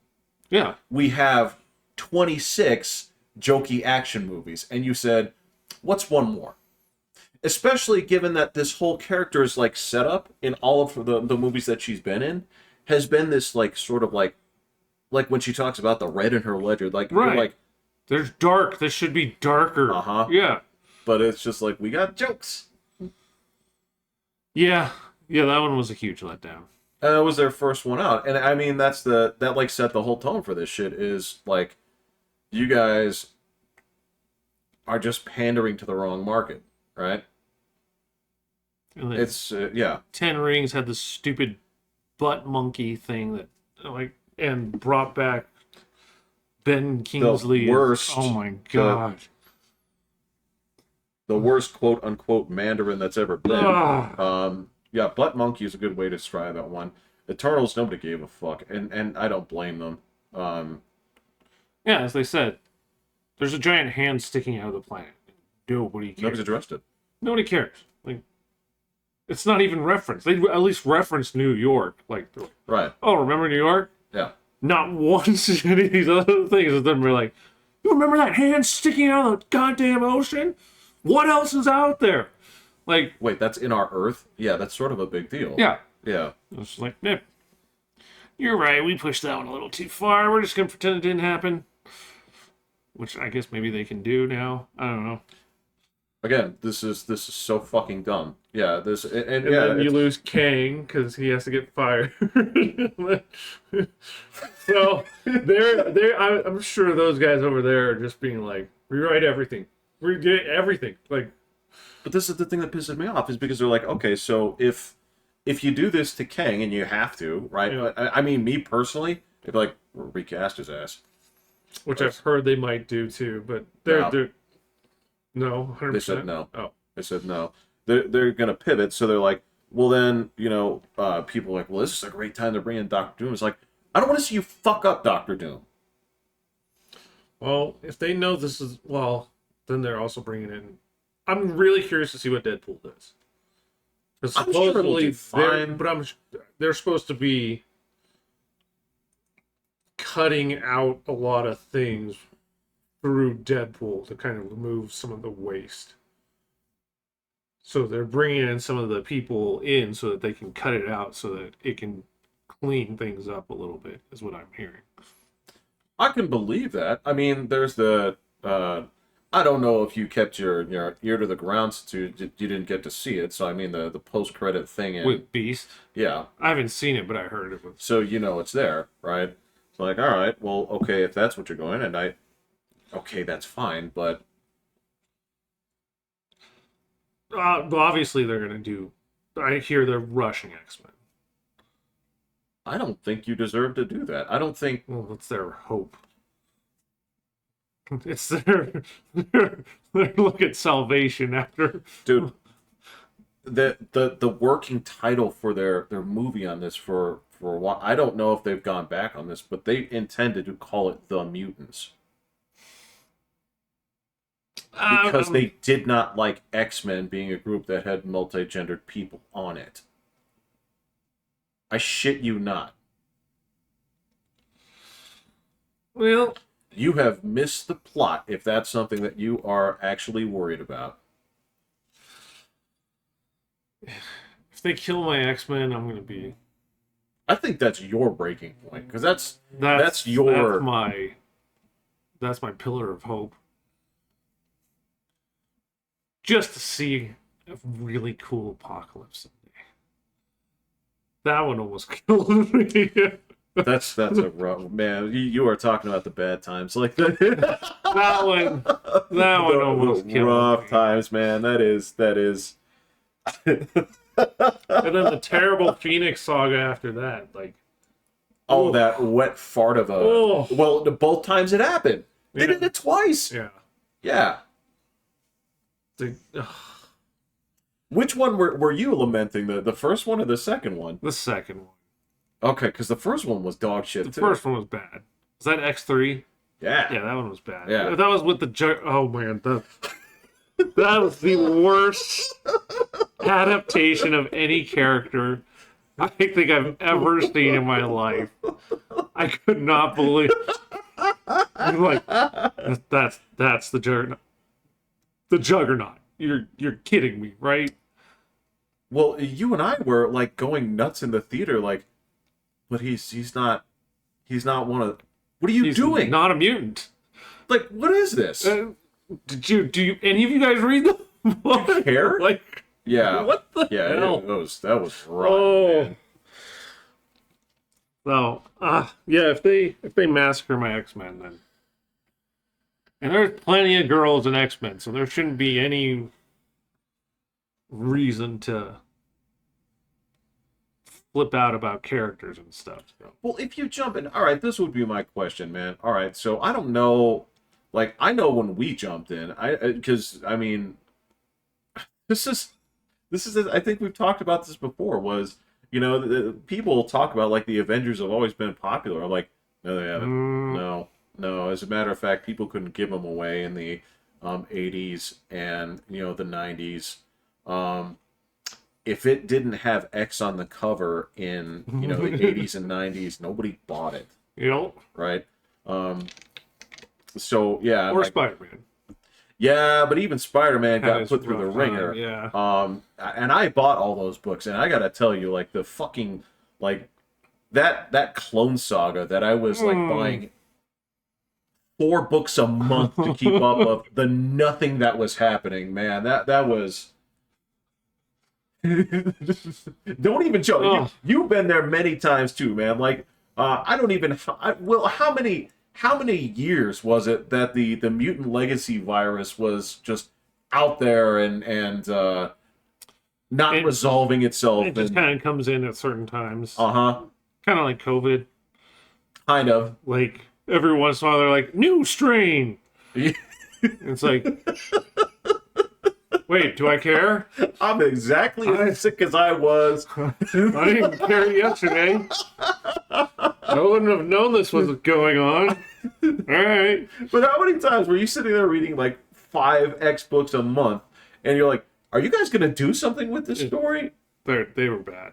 Yeah. We have 26 jokey action movies, and you said, "What's one more?" Especially given that this whole character is like set up in all of the movies that she's been in, has been this like sort of like when she talks about the red in her ledger, like right. You're like, there's dark. This should be darker. Yeah. But it's just like, we got jokes. Yeah, that one was a huge letdown. And that was their first one out, and I mean that like set the whole tone for this shit. Is like, you guys are just pandering to the wrong market, right? It's yeah. 10 Rings had the stupid butt monkey thing that and brought back Ben Kingsley. The worst. Oh my god. The worst quote unquote Mandarin that's ever been. Yeah, butt monkey is a good way to try that one. Eternals, nobody gave a fuck, and I don't blame them. Yeah, as they said, there's a giant hand sticking out of the planet. Nobody cares. Nobody's addressed it. Nobody cares. Like, it's not even referenced. They at least reference New York. Like, right. Oh, remember New York? Yeah. Not once in any of these other things. And then we're like, you remember that hand sticking out of the goddamn ocean? What else is out there? Like, wait, that's in our Earth? Yeah, that's sort of a big deal. Yeah. Yeah. It's like, yeah, you're right. We pushed that one a little too far. We're just gonna pretend it didn't happen. Which I guess maybe they can do now. I don't know. Again, this is so fucking dumb. Yeah, this and yeah, then you lose Kang because he has to get fired. So I'm sure those guys over there are just being like, rewrite everything, redo everything. Like, but this is the thing that pisses me off, is because they're like, okay, so if you do this to Kang, and you have to, right? Yeah. I mean, me personally, they'd be like, recast his ass. Which I've heard they might do too, but they're no, 100%. They said no. Oh, they said no. They're gonna pivot, so they're like, well then, people are like, well, this is a great time to bring in Doctor Doom. It's like, I don't want to see you fuck up Doctor Doom. Well, if they know this is then they're also bringing in. I'm really curious to see what Deadpool does. Because supposedly, they're supposed to be cutting out a lot of things through Deadpool to kind of remove some of the waste. So they're bringing in some of the people in so that they can cut it out so that it can clean things up a little bit, is what I'm hearing. I can believe that. I mean, there's the... I don't know if you kept your ear to the ground since you didn't get to see it. So, I mean, the post-credit thing... With Beast? Yeah. I haven't seen it, but I heard it was... So, it's there, right? It's like, all right, well, okay, if that's what you're going, and okay, that's fine, but... Well, obviously they're going to do... I hear they're rushing X-Men. I don't think you deserve to do that. I don't think... Well, it's their hope. It's their look at salvation after... Dude, the working title for their movie on this for a while, I don't know if they've gone back on this, but they intended to call it The Mutants. Because they did not like X-Men being a group that had multi-gendered people on it. I shit you not. Well, You have missed the plot if that's something that you are actually worried about. if they kill my X-Men, I'm gonna be. I think that's your breaking point because that's your that's my pillar of hope. Just to see a really cool apocalypse someday. That one almost killed me. that's a rough man. You are talking about the bad times like that. that one almost killed rough me. times, man. That is. And then the terrible Phoenix saga after that, like. Oh, that wet fart of a. Oh. Well, both times it happened. They did it twice. Yeah. Yeah. Which one were you lamenting? The first one or the second one? The second one. Okay, because the first one was dog shit, The first one was bad. Was that X3? Yeah. Yeah, that one was bad. Yeah. That was with the... Oh, man. That was the worst adaptation of any character I think I've ever seen in my life. I could not believe... I'm like, that's the Juggernaut. The Juggernaut. You're kidding me, right? Well, you and I were like going nuts in the theater, like, but he's not one of. What are you doing? Not a mutant. Like, what is this? Do you any of you guys read them? You care? Like, yeah. what the hell? That was rough. Oh. Man. So, yeah, if they massacre my X-Men, then. And there's plenty of girls in X-Men, so there shouldn't be any reason to flip out about characters and stuff. So. Well, if you jump in, all right, this would be my question, man. All right, so I don't know, like I know when we jumped in, because I mean, this is I think we've talked about this before. Was people talk about like the Avengers have always been popular. I'm like, no, they haven't. No. As a matter of fact, people couldn't give them away in the 80s and the 90s. If it didn't have X on the cover in the 80s and 90s, nobody bought it. Right. So yeah. Or like, Spider-Man. Yeah, but even Spider-Man got put through the ringer. Yeah. And I bought all those books, and I gotta tell you, like the fucking like that Clone Saga that I was like buying 4 books a month to keep up of the nothing that was happening, man. That was. Don't even joke. Oh. You've been there many times too, man. Like I don't even. How many years was it that the mutant legacy virus was just out there and not resolving itself? It just kind of comes in at certain times. Kind of like COVID. Kind of. Like every once in a while they're like, new strain. It's like, wait, do I care? I'm exactly as sick as I was. I didn't care yesterday. I wouldn't have known this was going on. All right. But how many times were you sitting there reading like 5 X books a month and you're like, are you guys going to do something with this story? They were bad.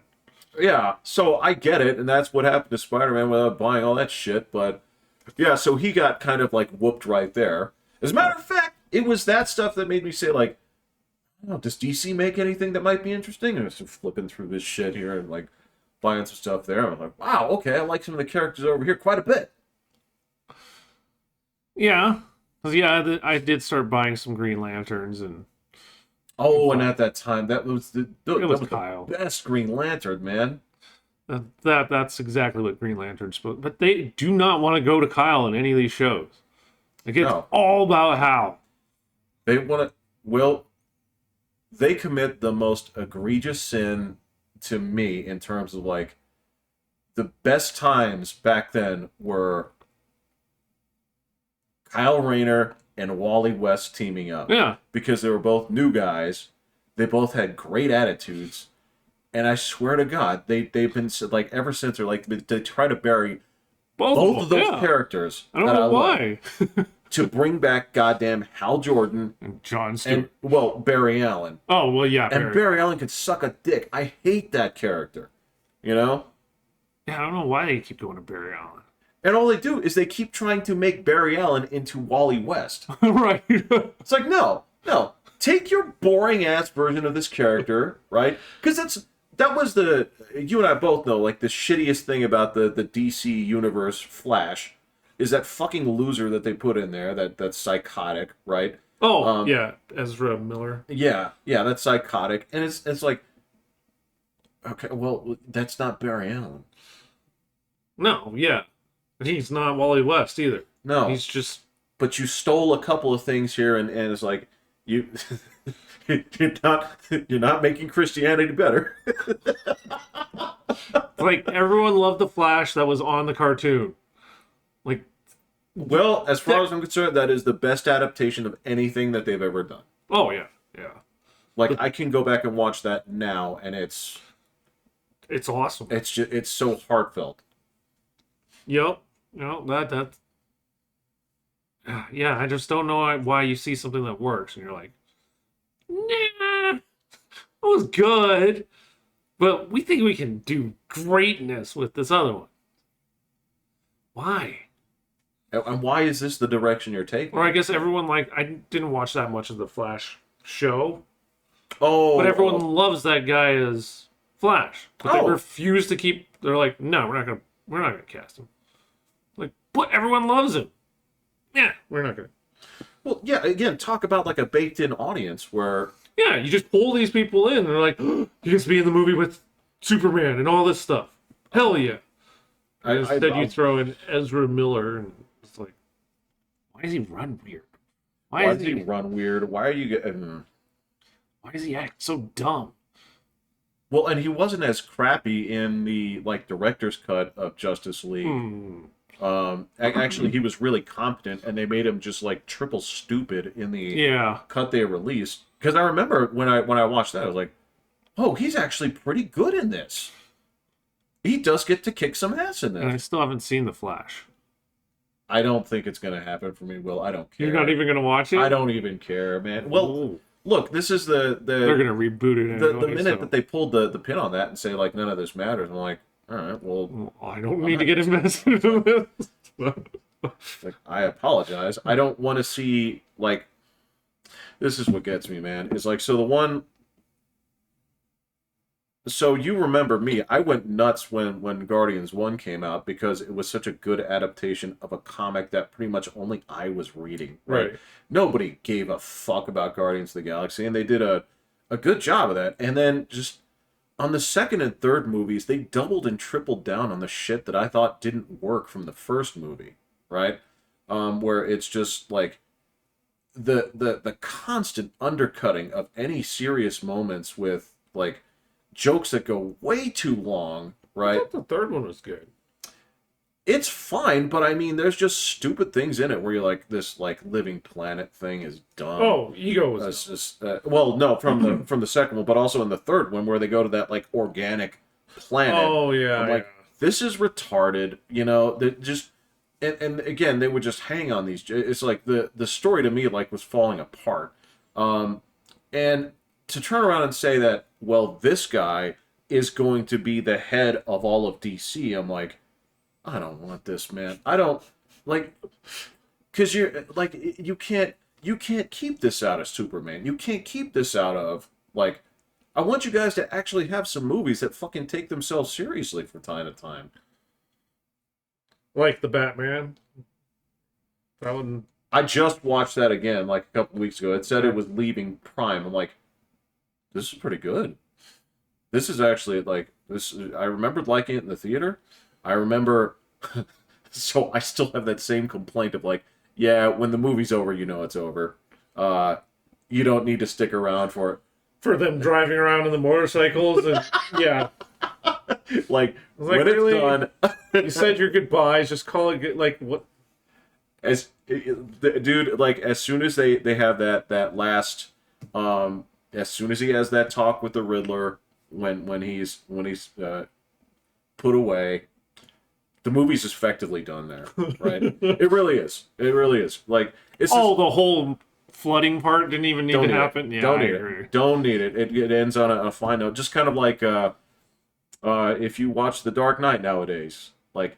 Yeah, so I get it, and that's what happened to Spider-Man without buying all that shit, but yeah, so he got kind of like whooped right there. As a matter of fact, it was that stuff that made me say like, oh, does DC make anything that might be interesting? And I was flipping through this shit here and like buying some stuff there. I'm like, wow, okay, I like some of the characters over here quite a bit. Yeah, because I did start buying some Green Lanterns and. Oh, and at that time, that was the Kyle. best Green Lantern, man. That's exactly what Green Lantern's supposed. But they do not want to go to Kyle in any of these shows. Like it's all about Hal. They want to. Well, they commit the most egregious sin to me in terms of like the best times back then were Kyle Rayner and Wally West teaming up. Yeah. Because they were both new guys. They both had great attitudes. And I swear to God, they've been like ever since they're like they try to bury both of those characters. I don't know why. To bring back goddamn Hal Jordan and John Stewart. And, Barry Allen. Oh well, yeah. And Barry Allen could suck a dick. I hate that character. You know? Yeah, I don't know why they keep going to Barry Allen. And all they do is they keep trying to make Barry Allen into Wally West. Right. It's like, no, no. Take your boring ass version of this character, right? Because that was you and I both know, like, the shittiest thing about the DC Universe Flash is that fucking loser that they put in there, that's psychotic, right? Oh, yeah, Ezra Miller. Yeah, that's psychotic. And it's like, okay, well, that's not Barry Allen. No, yeah. And he's not Wally West either. No. He's just... But you stole a couple of things here, and it's like, you're not making Christianity better. Like, everyone loved the Flash that was on the cartoon. Like... Well, as far as I'm concerned, that is the best adaptation of anything that they've ever done. Oh, yeah, yeah. Like, I can go back and watch that now, and it's awesome. it's so heartfelt. Yep. That yeah, I just don't know why you see something that works and you're like, nah, it was good, but we think we can do greatness with this other one. Why? And why is this the direction you're taking? Or I guess everyone, like, I didn't watch that much of the Flash show, Oh, but everyone loves that guy as Flash. But they Oh. refuse to keep. They're like, no, we're not gonna cast him. Like, but everyone loves him. Yeah, we're not gonna. Well, yeah. Again, talk about like a baked-in audience where Yeah, you just pull these people in, and they're like, oh, you get to be in the movie with Superman and all this stuff. Hell yeah. Instead, you throw in Ezra Miller, and it's like, why does he run weird? why does he run weird? Why are you getting? Why does he act so dumb? Well, and he wasn't as crappy in the like director's cut of Justice League. Actually, he was really competent, and they made him just like triple stupid in the cut they released. Because I remember when I watched that, I was like, "Oh, he's actually pretty good in this. He does get to kick some ass in this." And I still haven't seen The Flash. I don't think it's gonna happen for me, Will. I don't care. You're not even gonna watch it? I don't even care, man. Well, look, this is the they're gonna reboot it. The minute that they pulled the pin on that and say like none of this matters, I'm like, all right, well, I don't need to get invested in this. Like, I apologize. I don't want to see like. This is what gets me, man. Is like so the one. So you remember me? I went nuts when Guardians 1 came out because it was such a good adaptation of a comic that pretty much only I was reading. Right. Nobody gave a fuck about Guardians of the Galaxy, and they did a good job of that. And then just on the second and third movies, they doubled and tripled down on the shit that I thought didn't work from the first movie, right? Where it's just like the constant undercutting of any serious moments with like jokes that go way too long, right? I thought the third one was good. It's fine, but I mean, there's just stupid things in it where you're like, this like living planet thing is dumb. Oh, Ego was just well, no, from the second one, but also in the third one where they go to that like organic planet. Oh yeah, I'm like, this is retarded. You know, that just and again they would just hang on these. It's like the story to me like was falling apart. And to turn around and say that, well, this guy is going to be the head of all of DC, I'm like, I don't want this, man. I don't like, because you're like, you can't keep this out of Superman. You can't keep this out of like, I want you guys to actually have some movies that fucking take themselves seriously from time to time. Like the Batman. That one. I just watched that again like a couple weeks ago. It said it was leaving Prime. I'm like, this is pretty good. This is actually like this. I remembered liking it in the theater. I remember, so I still have that same complaint of like, yeah, when the movie's over, you know it's over. You don't need to stick around for it. For them driving around in the motorcycles and yeah. Like when really? It's done. You said your goodbyes, just call it good. Like what? Dude, like as soon as they have that last, as soon as he has that talk with the Riddler, when he's put away, the movie's effectively done there, right? It really is. It really is. Like it's the whole flooding part didn't even need to happen. Yeah, don't need it. Don't need it. It ends on a fine note. Just kind of like If you watch The Dark Knight nowadays, like,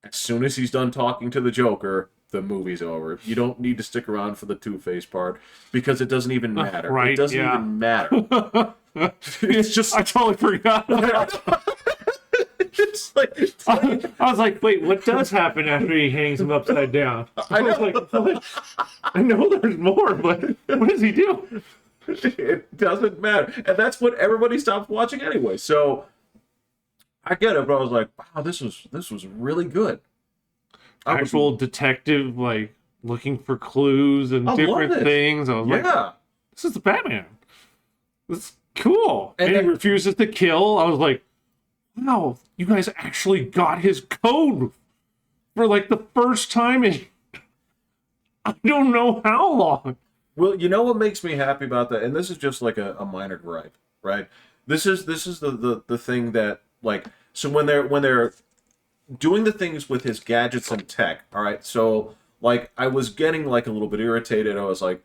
as soon as he's done talking to the Joker, the movie's over. You don't need to stick around for the Two-Face part because it doesn't even matter. Right, it doesn't yeah. even matter. It's just I totally forgot. it's like I was like, wait, what does happen after he hangs him upside down? I was like, what? I know there's more, but what does he do? it doesn't matter, and that's what everybody stops watching anyway. So I get it, but I was like, wow, this was really good. Actual detective, like looking for clues and I different love it. things. I was like, Yeah, this is the Batman. This is cool. And And he then- refuses to kill. I was like, wow, you guys actually got his code for like the first time in I don't know how long. well, you know what makes me happy about that, and this is just like a minor gripe, right? This is the thing that, like, so when they're doing the things with his gadgets and tech, all right, so like I was getting like a little bit irritated. I was like,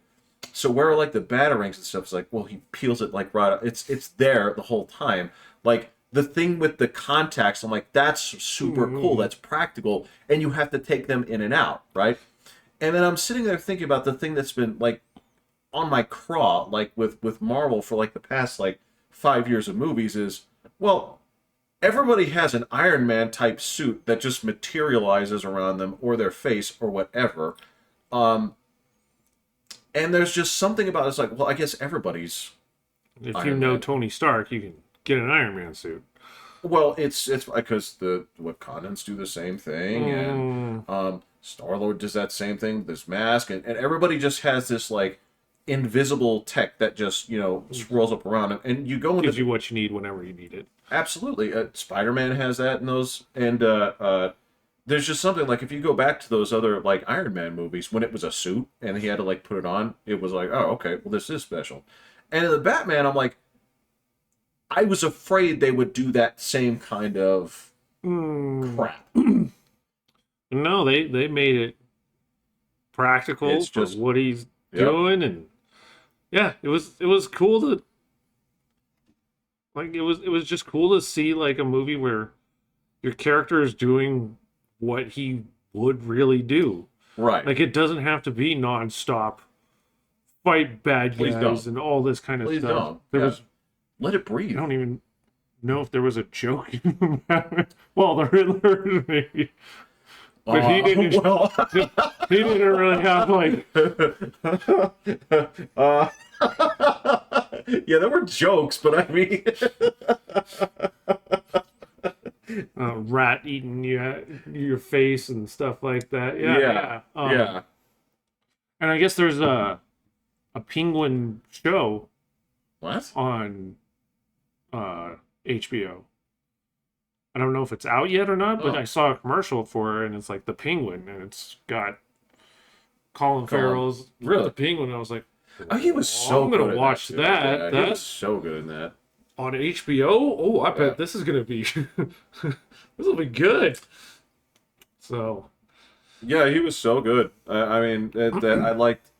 so where are like the batarangs and stuff? It's like, well, he peels it like right. It's there the whole time. Like the thing with the contacts, I'm like, that's super cool. That's practical, and you have to take them in and out, right? And then I'm sitting there thinking about the thing that's been like on my craw, like with Marvel for like the past like 5 years of movies is, well, everybody has an Iron Man type suit that just materializes around them or their face or whatever. And there's just something about it's like, well, I guess everybody's If you Iron know Man. Tony Stark, you can get an Iron Man suit. well, it's because the Wakandans do the same thing, and Star-Lord does that same thing with this mask, and everybody just has this like invisible tech that just swirls up around him, and you go into Gives you what you need whenever you need it. absolutely. Spider-Man has that in those, and there's just something like if you go back to those other like Iron Man movies when it was a suit and he had to like put it on, it was like, oh, okay, well this is special. And in the Batman, I'm like, I was afraid they would do that same kind of crap. No, they made it practical It's for just- what he's Yep. doing, and yeah, it was cool to like it was just cool to see like a movie where your character is doing what he would really do. Right. Like it doesn't have to be nonstop fight bad Please guys don't. and all this kind of Please stuff. don't. There Yeah. was Let it breathe. I don't even know if there was a joke in Batman. Well, the Riddler maybe. But he didn't. Well, He didn't really have like yeah, there were jokes, but I mean, a rat eating your face and stuff like that. Yeah, yeah, yeah. And I guess there's a penguin show What? on HBO. I don't know if it's out yet or not, but Oh. I saw a commercial for it, and it's like the Penguin, and it's got Colin Farrell's really? the Penguin. And I was like, Oh, he was so I'm good gonna at watch too. that. Yeah, he That was so good in that. on HBO. Oh, I Yeah. bet this is gonna be this will be good. So Yeah, he was so good. I mean, that I liked.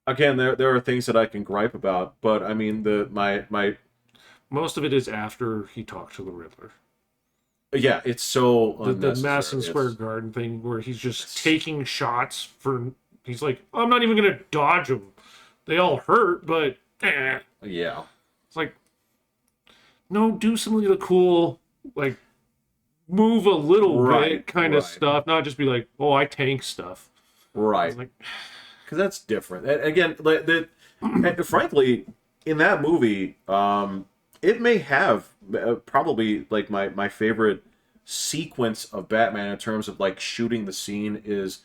Again, there are things that I can gripe about, but I mean, my most of it is after he talked to the Riddler. yeah, it's so The unnecessary. Madison Square Garden thing where he's just taking shots for. He's like, I'm not even gonna dodge them. They all hurt, but Yeah, it's like, no, do something of the cool, like move a little bit Right, kind of right. stuff, not just be like, oh, I tank stuff. right. It's like, Because that's different. And again, and frankly, in that movie, it may have probably like my favorite sequence of Batman in terms of like shooting the scene is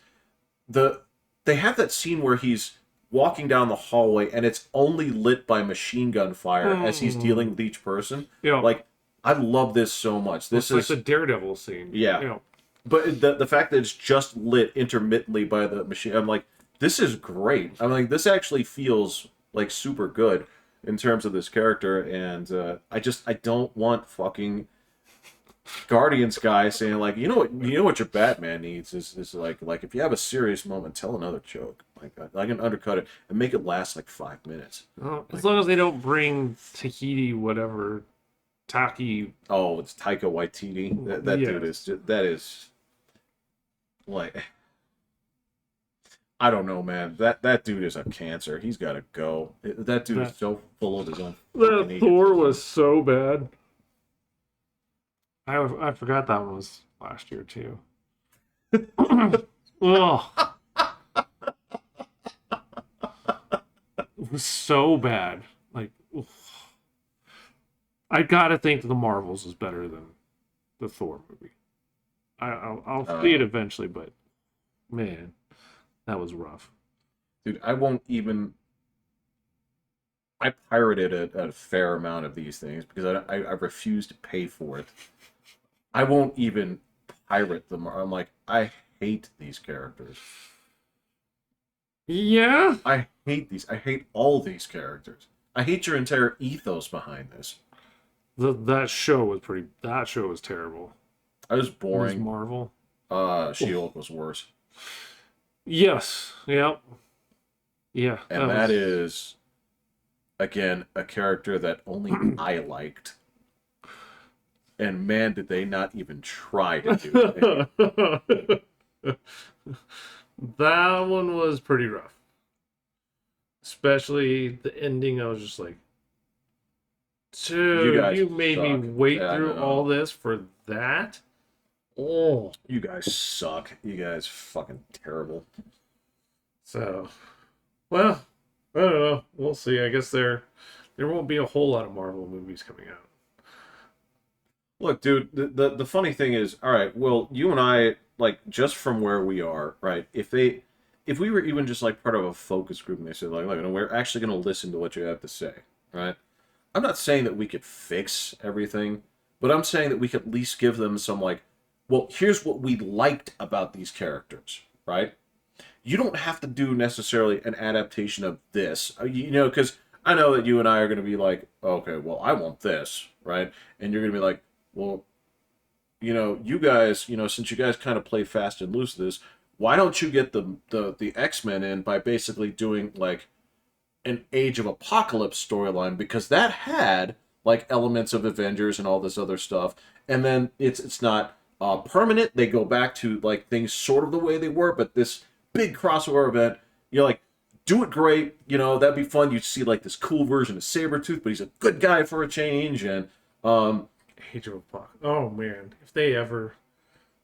they have that scene where he's walking down the hallway and it's only lit by machine gun fire as he's dealing with each person. you know, Like, I love this so much. This it's is like the Daredevil scene. Yeah. You know, But the fact that it's just lit intermittently by the machine, I'm like, this is great. I'm like, this actually feels like super good in terms of this character, and I don't want fucking Guardians guy saying like, you know what your Batman needs is like if you have a serious moment, tell another joke. Like I can undercut it and make it last like 5 minutes. well, as long as they don't bring Tahiti, whatever, Taki. Oh, it's Taika Waititi. That Yeah. dude is like, I don't know, man. That dude is a cancer. He's got to go. That dude is That, so full of his own fucking that Thor egotism. was so bad. I forgot that one was last year too. Ugh. It was so bad. Like, oof. I gotta think the Marvels is better than the Thor movie. I'll see it eventually, but man, that was rough. Dude, I won't even. I pirated a fair amount of these things because I refuse to pay for it. I won't even pirate them. I'm like, I hate these characters. Yeah, I hate these. I hate all these characters. I hate your entire ethos behind this. that show was pretty. That show was terrible. I was It was boring. Marvel. She-Hulk was worse. Yes. Yep. Yeah. And that is, again, a character that only I liked. And man, did they not even try to do it. That one was pretty rough. Especially the ending. I was just like, dude, you made me suck. wait Yeah, I through know. all this for that? Oh. You guys suck. You guys fucking terrible. So, well, I don't know. We'll see. I guess there won't be a whole lot of Marvel movies coming out. Look, dude, the funny thing is, all right, well, you and I, like, just from where we are, right? If we were even just like part of a focus group and they said, like, look, we're actually going to listen to what you have to say, right? I'm not saying that we could fix everything, but I'm saying that we could at least give them some, like, well, here's what we liked about these characters, right? You don't have to do necessarily an adaptation of this, you know, because I know that you and I are going to be like, okay, well, I want this, right? And you're going to be like, well, you know, you guys, you know, since you guys kind of play fast and loose with this, why don't you get the X-Men in by basically doing like an Age of Apocalypse storyline, because that had like elements of Avengers and all this other stuff, and then it's not permanent. They go back to like things sort of the way they were, but this big crossover event, you're like, do it great, you know, that'd be fun. You'd see like this cool version of Sabretooth, but he's a good guy for a change, and Age of Apocalypse. Oh man, if they ever,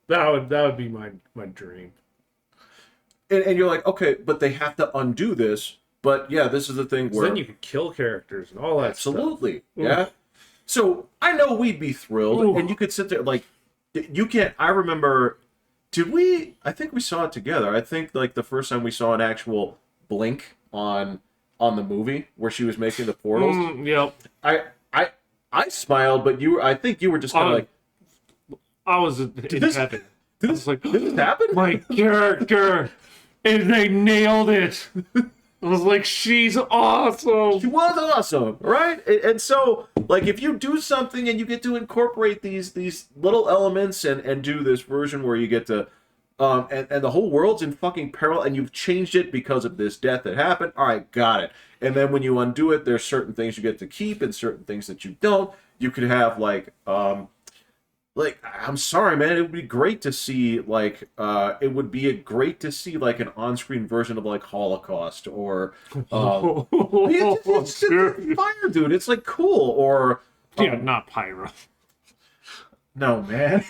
that would be my dream. and you're like, okay, but they have to undo this. But yeah, this is the thing where Then you could kill characters and all that absolutely, stuff. yeah. So I know we'd be thrilled, Ooh. and you could sit there like, you can't. I remember, did we? I think we saw it together. I think like the first time we saw an actual blink on the movie where she was making the portals. Yep. I smiled, but I think you were just kind of like, I was in this- heaven. did I was like, this happen? my character, and they nailed it. I was like, she's awesome. She was awesome, right? And so, like, if you do something and you get to incorporate these little elements and do this version where you get to, and the whole world's in fucking peril, and you've changed it because of this death that happened. All right, got it. And then when you undo it, there's certain things you get to keep and certain things that you don't. You could have like I'm sorry, man. It would be great to see like great to see like an on-screen version of like Holocaust or it's fire, dude. It's like cool or Yeah, not Pyro. no, man.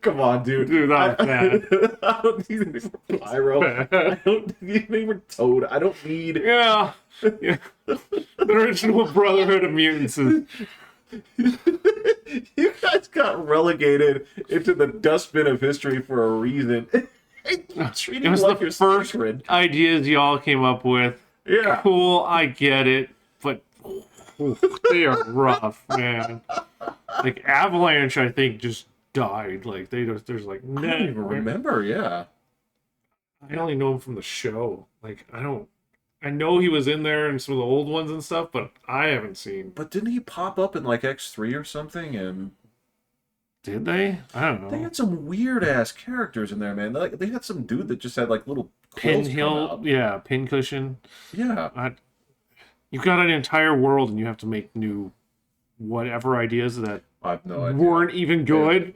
Come on, dude. Dude, that was bad. I don't need any more pyro. I don't need any more toad. I don't need. Yeah. The original Brotherhood of Mutants is... You guys got relegated into the dustbin of history for a reason. Treating It was like the you're first sacred. ideas y'all came up with. Yeah. Cool, I get it, but they are rough, man. Like Avalanche, I think just died. Like there's like I don't even remember. Yeah. I only know him from the show. Like I know he was in there in some of the old ones and stuff, but I haven't seen. But didn't he pop up in like X3 or something? And Did they? I don't know. they had some weird ass characters in there, man. Like they had some dude that just had like little quills come Pinhill, out. yeah, Pincushion. Yeah. You've got an entire world, and you have to make new whatever ideas that I have no idea. weren't even good.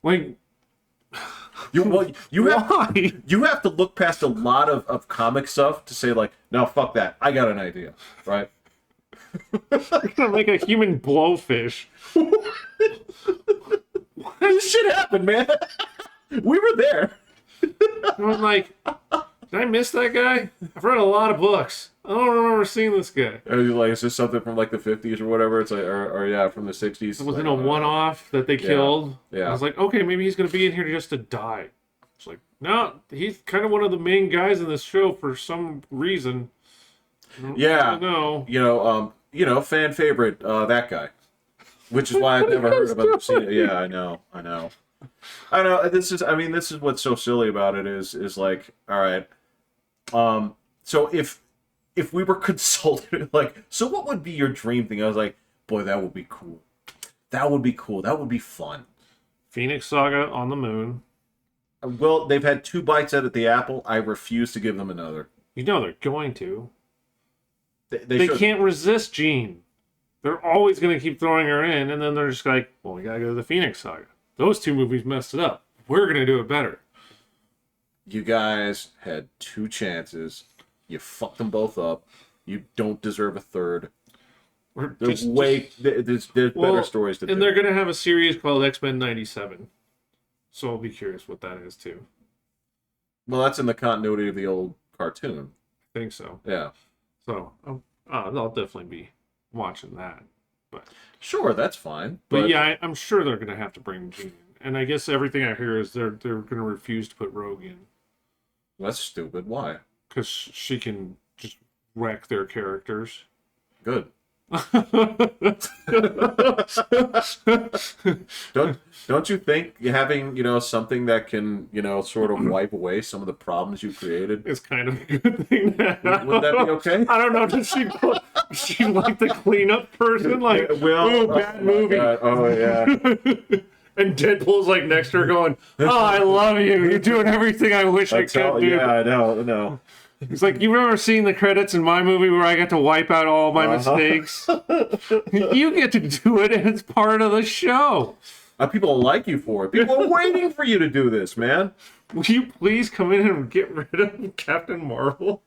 Like, you have why? you have to look past a lot of comic stuff to say like, no, fuck that. I got an idea, right? You're gonna make a human blowfish. This shit happened, man. We were there. I'm like, did I miss that guy? I've read a lot of books. I don't remember seeing this guy. Are you like, is this something from like the 50s or whatever? It's like, or yeah, from the 60s. It was in a one-off that they killed. Yeah. I was like, okay, maybe he's gonna be in here just to die. It's like, no, he's kind of one of the main guys in this show for some reason. Yeah. No. Fan favorite, that guy. Which is why I've never heard of him. Seen it. Yeah, I know. This is what's so silly about it is like, all right. So if we were consulted, like, so what would be your dream thing? I was like, boy, that would be cool. That would be cool. That would be fun. Phoenix Saga on the moon. Well, they've had 2 bites out at the apple. I refuse to give them another. You know they're going to. They Can't resist Jean. They're always going to keep throwing her in, and then they're just like, well, we got to go to the Phoenix Saga. Those 2 movies messed it up. We're going to do it better. You guys had 2 chances. You fucked them both up. You don't deserve a third. There's better stories to do. And they're going to have a series called X-Men 97. So I'll be curious what that is, too. Well, that's in the continuity of the old cartoon. I think so. Yeah. So I'll definitely be watching that. But sure, that's fine. But yeah, I'm sure they're going to have to bring Jean in. And I guess everything I hear is they're going to refuse to put Rogue in. That's stupid. Why? Because she can just wreck their characters. Good. don't you think having something that can sort of wipe away some of the problems you created is kind of a good thing? Would that be okay? I don't know. Does she like the cleanup person? Like, bad movie. Oh yeah. And Deadpool's like next to her going, "Oh, I love you. You're doing everything I wish I could do." Yeah, I know. He's like, "You've ever seen the credits in my movie where I got to wipe out all my mistakes? You get to do it, and it's part of the show. People like you for it. People are waiting for you to do this, man. Will you please come in and get rid of Captain Marvel?"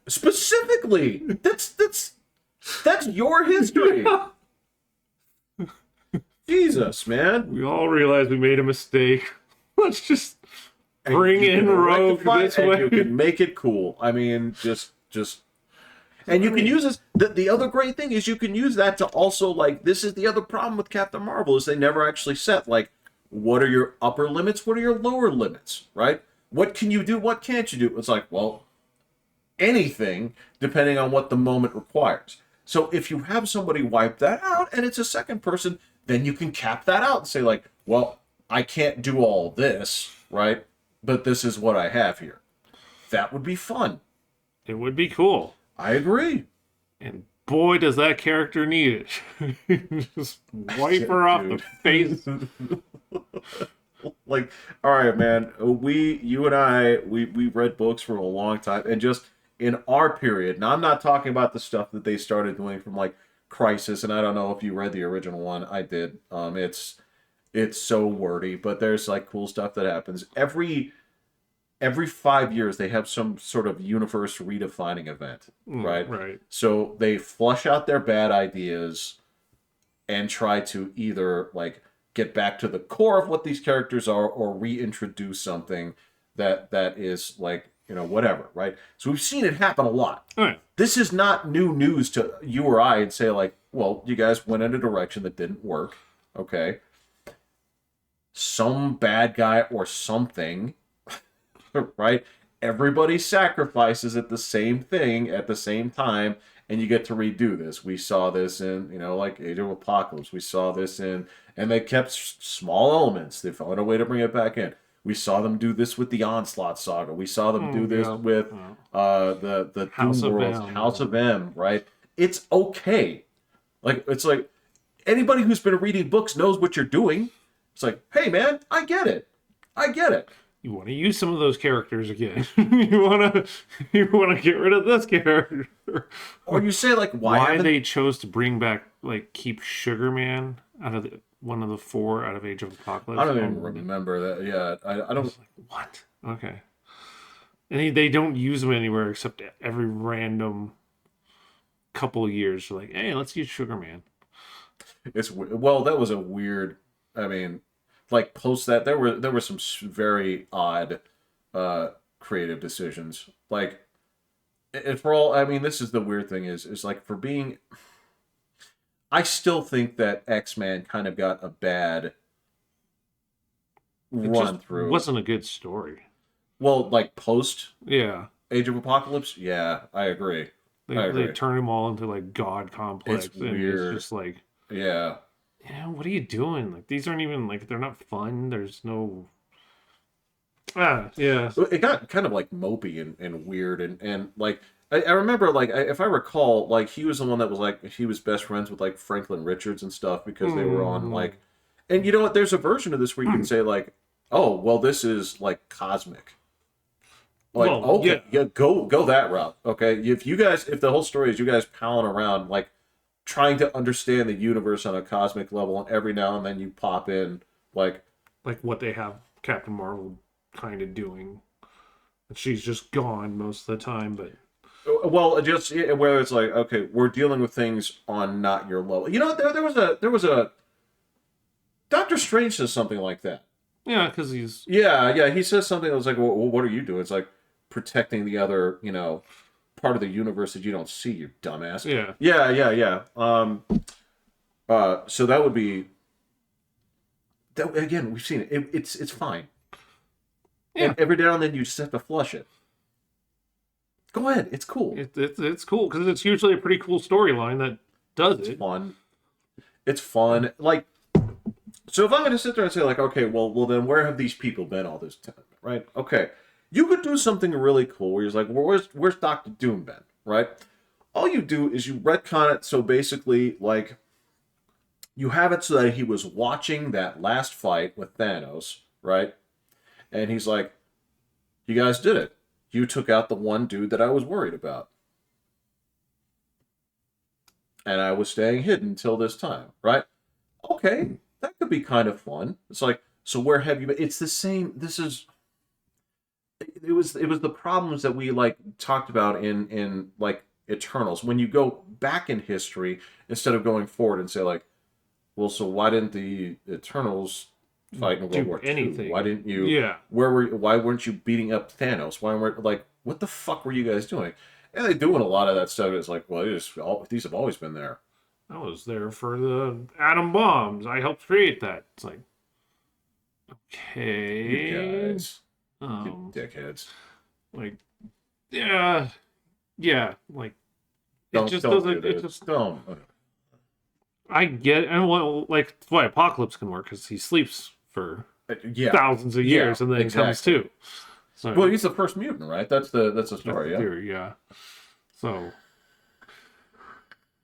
Specifically, that's your history. Yeah. Jesus, man. We all realize we made a mistake. Let's just bring in Rogue this way. You can make it cool. I mean, just. And you can use this. The other great thing is you can use that to also, like, this is the other problem with Captain Marvel is they never actually set, like, what are your upper limits? What are your lower limits, right? What can you do? What can't you do? It's like, well, anything, depending on what the moment requires. So if you have somebody wipe that out and it's a second person, then you can cap that out and say, like, well, I can't do all this, right? But this is what I have here. That would be fun. It would be cool. I agree. And boy, does that character need it. Just wipe her off the face. Like, all right, man. You and I, we read books for a long time. And just in our period, now I'm not talking about the stuff that they started doing from, like, Crisis. And I don't know if you read the original one. I did. It's so wordy. But there's, like, cool stuff that happens. Every 5 years, they have some sort of universe redefining event, right? Right. So they flush out their bad ideas and try to either, like, get back to the core of what these characters are or reintroduce something that is, like, whatever, right? So we've seen it happen a lot. Right. This is not new news to you or I and say, like, well, you guys went in a direction that didn't work, okay? Some bad guy or something... right? Everybody sacrifices at the same thing at the same time, and you get to redo this. We saw this in, like Age of Apocalypse. We saw this in, and they kept small elements. They found a way to bring it back in. We saw them do this with the Onslaught Saga. We saw them do this with the House Doom of Worlds, M. House of M, right? It's okay. Like, it's like anybody who's been reading books knows what you're doing. It's like, hey, man, I get it. you want to use some of those characters again. You want to get rid of this character. Or you say like, Why they chose to bring back like keep Sugar Man out of one of the four out of Age of Apocalypse. I don't even remember that. Yeah, I don't. Like, what? Okay. And they don't use them anywhere except every random couple of years. They're like, hey, let's use Sugar Man. Well, that was a weird. I mean, like post that there were some very odd creative decisions. Like, for all, I mean, this is the weird thing is like for being. I still think that X-Men kind of got a bad run through. It wasn't a good story. Well, like post Yeah. Age of Apocalypse, yeah, I agree. They turn them all into like god complex. It's weird. It's just like, yeah, what are you doing? Like these aren't even like they're not fun. There's no. Yeah. It got kind of like mopey and weird and like I remember like if I recall like he was the one that was like he was best friends with like Franklin Richards and stuff because they were on like, and you know what? There's a version of this where you can say like, oh well, this is like cosmic. Like, okay, yeah, go that route. Okay, if the whole story is you guys palling around, like, trying to understand the universe on a cosmic level, and every now and then you pop in, like what they have Captain Marvel kind of doing. She's just gone most of the time, but. Well, just where it's like, okay, we're dealing with things on not your level. You know, there was a Doctor Strange says something like that. Yeah, because he's. Yeah, he says something that was like, well, what are you doing? It's like, protecting the other, part of the universe that you don't see, you dumbass. Yeah. So that would be. That again, we've seen it. It's fine. Yeah. And every now and then you just have to flush it. Go ahead. It's cool. It's cool because it's usually a pretty cool storyline that does it. It's fun. It's fun. Like, so if I'm going to sit there and say like, okay, well then where have these people been all this time, right? Okay. You could do something really cool where you're like, well, where's Doctor Doom been, right? All you do is you retcon it so basically, like, you have it so that he was watching that last fight with Thanos, right? And he's like, you guys did it. You took out the one dude that I was worried about. And I was staying hidden till this time, right? Okay, that could be kind of fun. It's like, so where have you been? It's the same, this is... It was the problems that we like talked about in like Eternals. When you go back in history instead of going forward and say like, well, so why didn't the Eternals fight in World War II? Why didn't you? Yeah. Why weren't you beating up Thanos? Why weren't like what the fuck were you guys doing? And they're doing a lot of that stuff. It's like, well, these have always been there. I was there for the atom bombs. I helped create that. It's like, okay, you guys. You dickheads. Like, yeah, like, it just doesn't, it just don't. I get, and well, like, that's why Apocalypse can work, because he sleeps for thousands of years and then comes to. So, well, he's the first mutant, right? That's the story, yeah. So,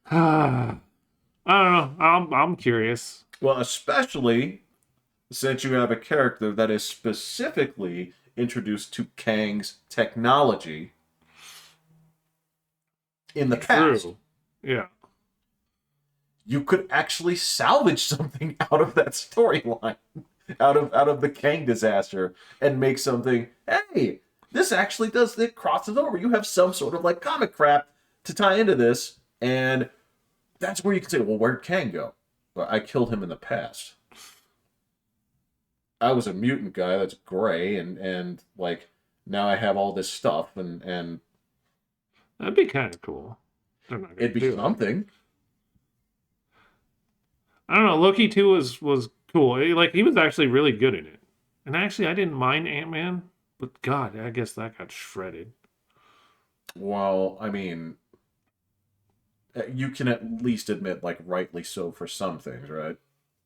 I don't know, I'm curious. Well, especially since you have a character that is specifically introduced to Kang's technology in the past. Yeah. You could actually salvage something out of that storyline, out of the Kang disaster, and make something, hey, this actually it crosses over. You have some sort of like comic crap to tie into this, and that's where you can say, well, where'd Kang go? Well, I killed him in the past. I was a mutant guy that's gray, and like now I have all this stuff, and that'd be kind of cool. It'd be something. I don't know. Loki 2 was cool. Like he was actually really good in it, and actually I didn't mind Ant-Man, but God, I guess that got shredded. Well, I mean, you can at least admit, like rightly so, for some things, right?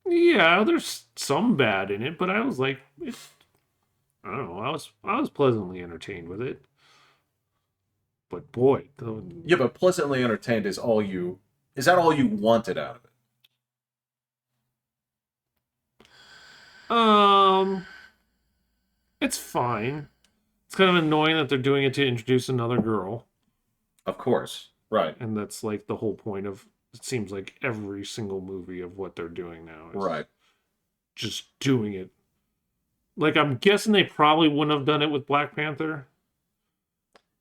Yeah, there's some bad in it, but I was like, I don't know. I was pleasantly entertained with it. But boy, yeah, but pleasantly entertained is all you. Is that all you wanted out of it? It's fine. It's kind of annoying that they're doing it to introduce another girl. Of course. Right. And that's like the whole point of, it seems like every single movie of what they're doing now is Right. just doing it. Like, I'm guessing they probably wouldn't have done it with Black Panther.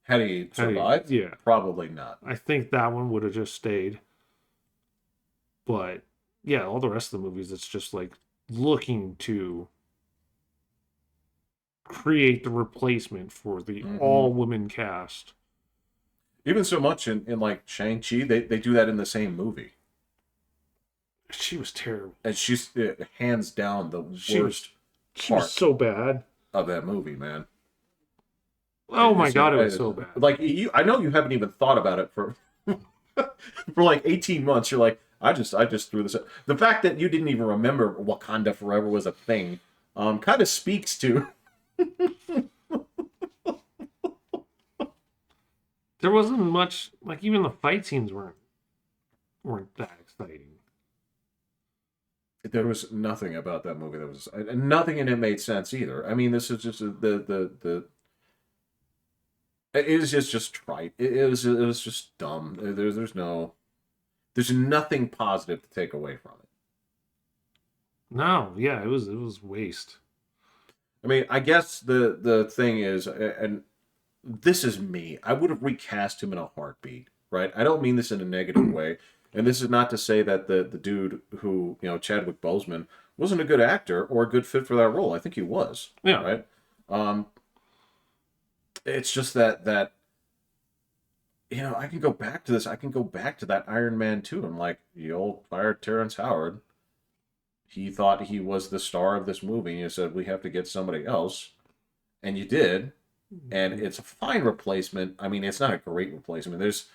Had he survived? Yeah. Probably not. I think that one would have just stayed. But yeah, all the rest of the movies, it's just like looking to create the replacement for the all women cast. Even so much in like Shang-Chi, they do that in the same movie. She was terrible. And she's hands down the worst She was so bad of that movie, man. Oh my god, it was so bad. Like I know you haven't even thought about it for for like 18 months. You're like, I just threw this up. The fact that you didn't even remember Wakanda Forever was a thing, kind of speaks to. There wasn't much, like, even the fight scenes weren't that exciting. There was nothing about that movie that was, nothing in it made sense either. I mean, this is just the it was just trite. It was just dumb. There's nothing positive to take away from it. No, yeah, it was waste. I mean, I guess the thing is, and this is me, I would have recast him in a heartbeat, right? I don't mean this in a negative way. And this is not to say that the dude who, Chadwick Boseman, wasn't a good actor or a good fit for that role. I think he was. Yeah. Right? It's just that I can go back to this. I can go back to that Iron Man 2. I'm like, you fired Terrence Howard. He thought he was the star of this movie. And you said, we have to get somebody else. And you did. And it's a fine replacement. I mean, it's not a great replacement. There's,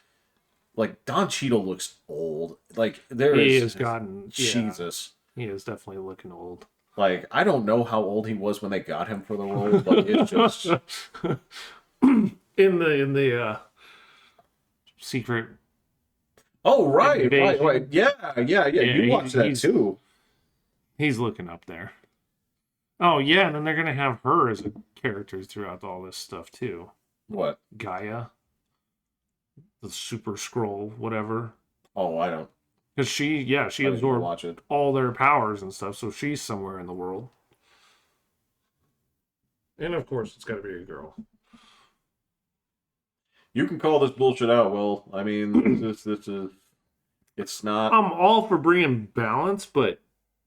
like, Don Cheadle looks old. Like, he has gotten... Jesus. Yeah, he is definitely looking old. Like, I don't know how old he was when they got him for the role, but it's just... in the secret... Oh, right. Yeah. You watched that, too. He's looking up there. Oh, yeah, and then they're going to have her as a character throughout all this stuff, too. What? Gaia. The Super Scroll, whatever. Oh, I don't. Because she absorbed all their powers and stuff, so she's somewhere in the world. And, of course, it's got to be a girl. You can call this bullshit out, Will. I mean, this is... It's not... I'm all for bringing balance, but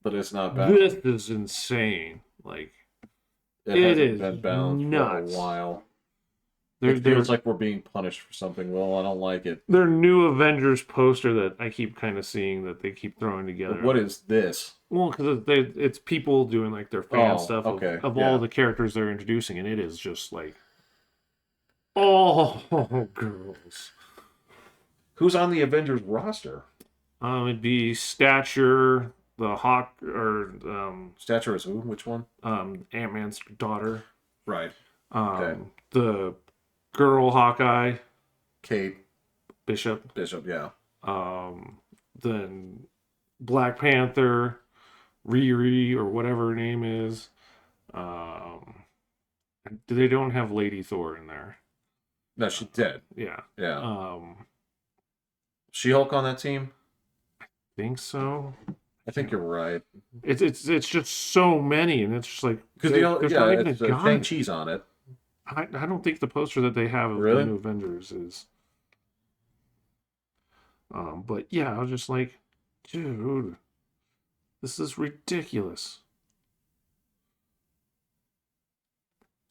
it's not balanced. This is insane. Like, it hasn't been balanced nuts. for a while. It feels like we're being punished for something, Will. I don't like it. Their new Avengers poster that I keep kind of seeing that they keep throwing together. What is this? Well, because it's people doing like their fan stuff of all the characters they're introducing, and it is just like, oh, girls. Who's on the Avengers roster? It'd be Stature, the Hawk, or Stature is who? Which one? Ant-Man's daughter. Right. The girl Hawkeye. Kate Bishop, yeah. Then Black Panther, Riri, or whatever her name is. They don't have Lady Thor in there. No, she's dead. Yeah. Yeah. She-Hulk on that team? I think so. I think you're right. It's just so many, and it's just like because Shang-Chi's on it. I don't think the poster that they have of the new Avengers is. But yeah, I was just like, dude, this is ridiculous.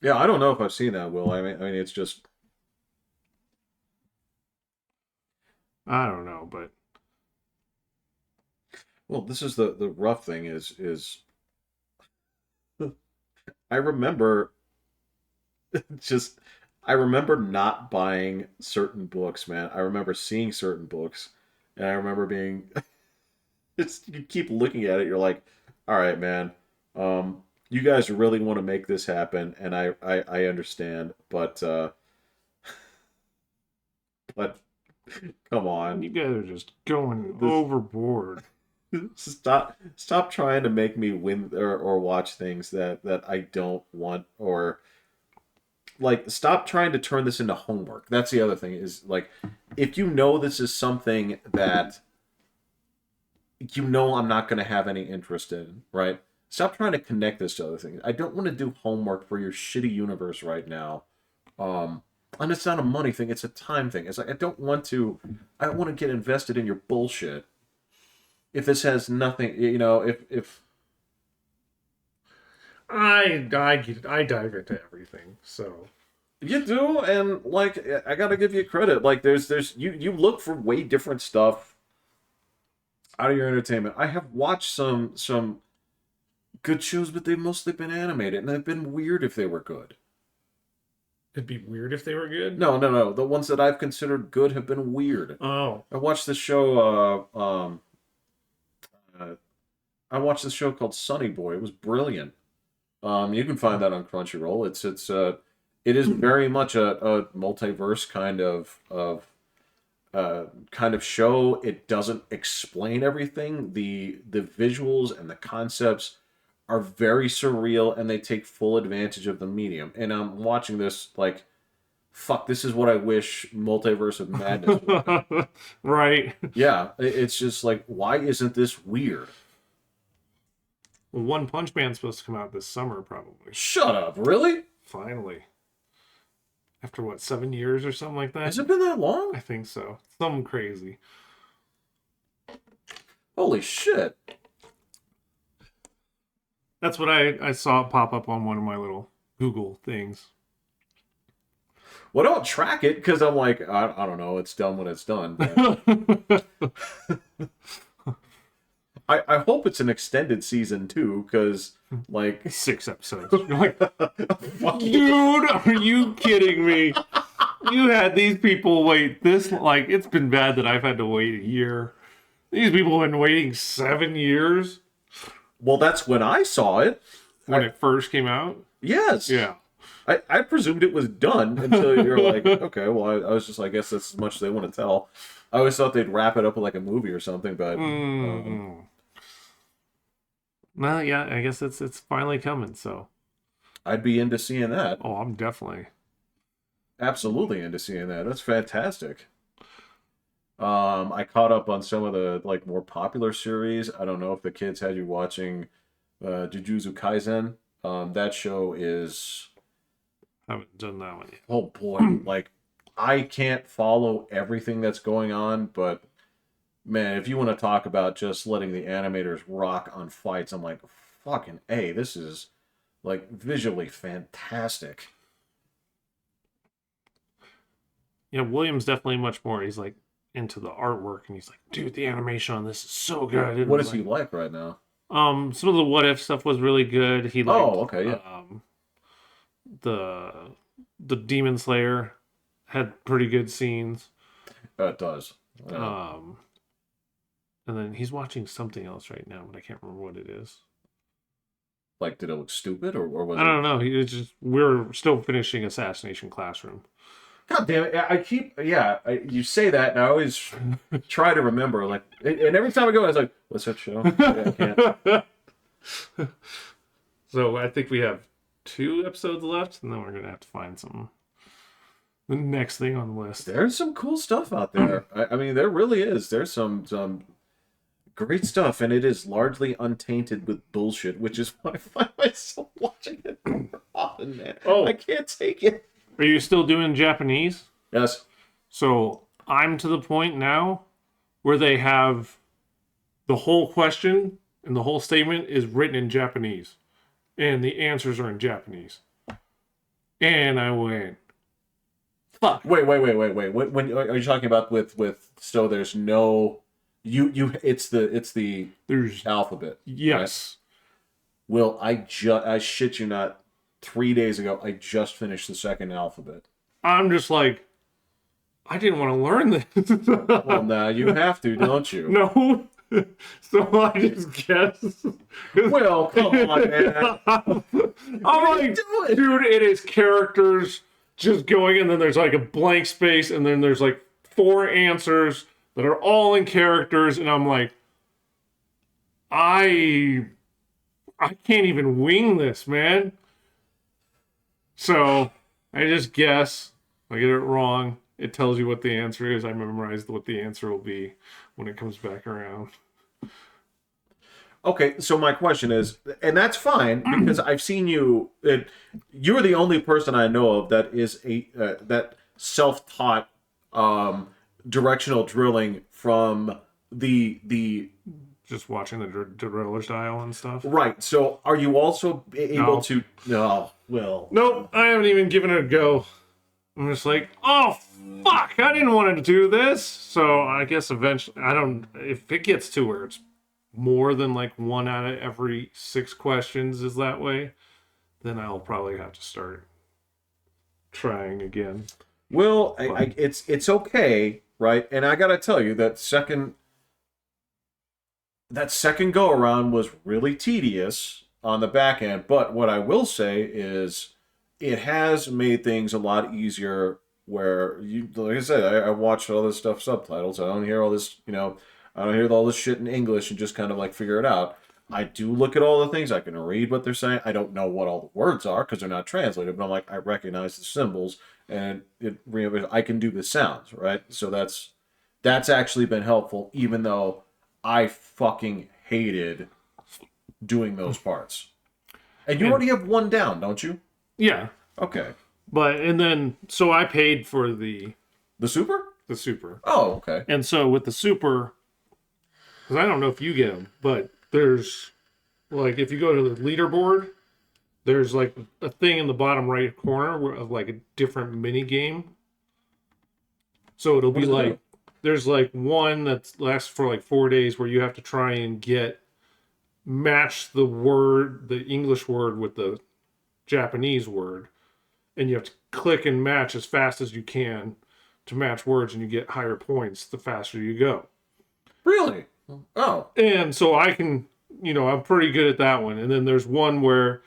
Yeah, I don't know if I've seen that, Will. I mean, it's just. I don't know, but. Well, this is the rough thing is I remember I remember not buying certain books, man. I remember seeing certain books, and I remember being you keep looking at it, you're like, all right, man, you guys really want to make this happen, and I understand, but come on. You guys are just going overboard. Stop trying to make me win or watch things that I don't want, or like stop trying to turn this into homework. That's the other thing is like, if you know this is something that you know I'm not going to have any interest in, right? Stop trying to connect this to other things. I don't want to do homework for your shitty universe right now. And it's not a money thing, it's a time thing. It's like I don't want to get invested in your bullshit. If this has nothing, if I get it. I dive into everything. So you do, and like I gotta give you credit. Like there's you look for way different stuff out of your entertainment. I have watched some good shows, but they've mostly been animated, and they've been weird if they were good. it'd be weird if they were good. No. The ones that I've considered good have been weird. Oh, I watched this show. I watched this show called Sunny Boy. It was brilliant. You can find that on Crunchyroll. It is very much a multiverse kind of show. It doesn't explain everything. The visuals and the concepts are very surreal, and they take full advantage of the medium. And I'm watching this like, fuck, this is what I wish Multiverse of Madness was. right. Yeah, it's just like, why isn't this weird? Well, One Punch Man's supposed to come out this summer, probably. Shut up, really? Finally. After what, 7 years or something like that? Has it been that long? I think so. Something crazy. Holy shit. That's what I saw it pop up on one of my little Google things. Well, don't track it, because I'm like, I don't know, it's done when it's done. But I hope it's an extended season, too, because, like... 6 episodes. You're like, dude, are you kidding me? You had these people wait this... Like, it's been bad that I've had to wait a year. These people have been waiting 7 years. Well, that's when I saw it. When it first came out? Yes. Yeah. I presumed it was done until you're like, okay, well, I was just like, I guess that's as much as they want to tell. I always thought they'd wrap it up with like a movie or something, but... Well, yeah, I guess it's finally coming, so... I'd be into seeing that. Oh, I'm definitely... Absolutely into seeing that. That's fantastic. I caught up on some of the like more popular series. I don't know if the kids had you watching Jujutsu Kaisen. That show is... I haven't done that one yet. Oh boy, like I can't follow everything that's going on, but man, if you want to talk about just letting the animators rock on fights, I'm like, fucking A, this is like visually fantastic. Yeah, William's definitely much more. He's like into the artwork, and he's like, dude, the animation on this is so good. And What is he like right now? Some of the What If stuff was really good. He liked, okay, yeah. The Demon Slayer had pretty good scenes. It does. And then he's watching something else right now, but I can't remember what it is. Like, did it look stupid, or was I don't know. We're still finishing Assassination Classroom. God damn it! You say that, and I always try to remember. Like, and every time I go, I was like, "What's that show?" I can't. So I think we have 2 episodes left, and then we're gonna have to find some. The next thing on the list. There's some cool stuff out there. I mean, there really is. There's some great stuff, and it is largely untainted with bullshit, which is why I find myself watching it more often, man. Oh. I can't take it. Are you still doing Japanese? Yes. So I'm to the point now where they have the whole question and the whole statement is written in Japanese, and the answers are in Japanese. And I went, fuck. Wait. When are you talking about with so there's no it's the There's alphabet. yes. Right? Will I shit you not, 3 days ago I just finished the second alphabet. I'm just like, I didn't want to learn this. Well, now you have to, don't you? No. So I just guess. Well, come on, man. I'm like, dude, it is characters just going, and then there's like a blank space, and then there's like 4 answers that are all in characters, and I'm like, I can't even wing this, man. So I just guess. I get it wrong. It tells you what the answer is. I memorized what the answer will be when it comes back around. Okay, so my question is, and that's fine because I've seen you. You're the only person I know of that is that self-taught directional drilling from the Just watching the driller style and stuff. right. So are you also able No. to? No, well, Nope, I haven't even given it a go. I'm just like, oh fuck, I didn't want to do this. So I guess eventually, I don't. If it gets to where it's more than like 1 out of every 6 questions is that way, then I'll probably have to start trying again. well, it's okay, right? And I gotta tell you that second go around was really tedious on the back end. But what I will say is it has made things a lot easier where you, like I said, I watch all this stuff subtitles. I don't hear all this, I don't hear all this shit in English and just kind of like figure it out. I do look at all the things. I can read what they're saying. I don't know what all the words are because they're not translated, but I'm like, I recognize the symbols and I can do the sounds, right? So that's actually been helpful, even though I fucking hated doing those parts. And you already have one down, don't you? Yeah, Okay. but and then so I paid for the The super? super, Oh, okay. and so with the super, because I don't know if you get them, but there's like if you go to the leaderboard, there's like a thing in the bottom right corner of like a different mini game. So it'll be does it like do? there's like one that lasts for like 4 days where you have to try and match the English word with the Japanese word, and you have to click and match as fast as you can to match words, and you get higher points the faster you go. Really? Oh. And so I can, I'm pretty good at that one. And then there's one where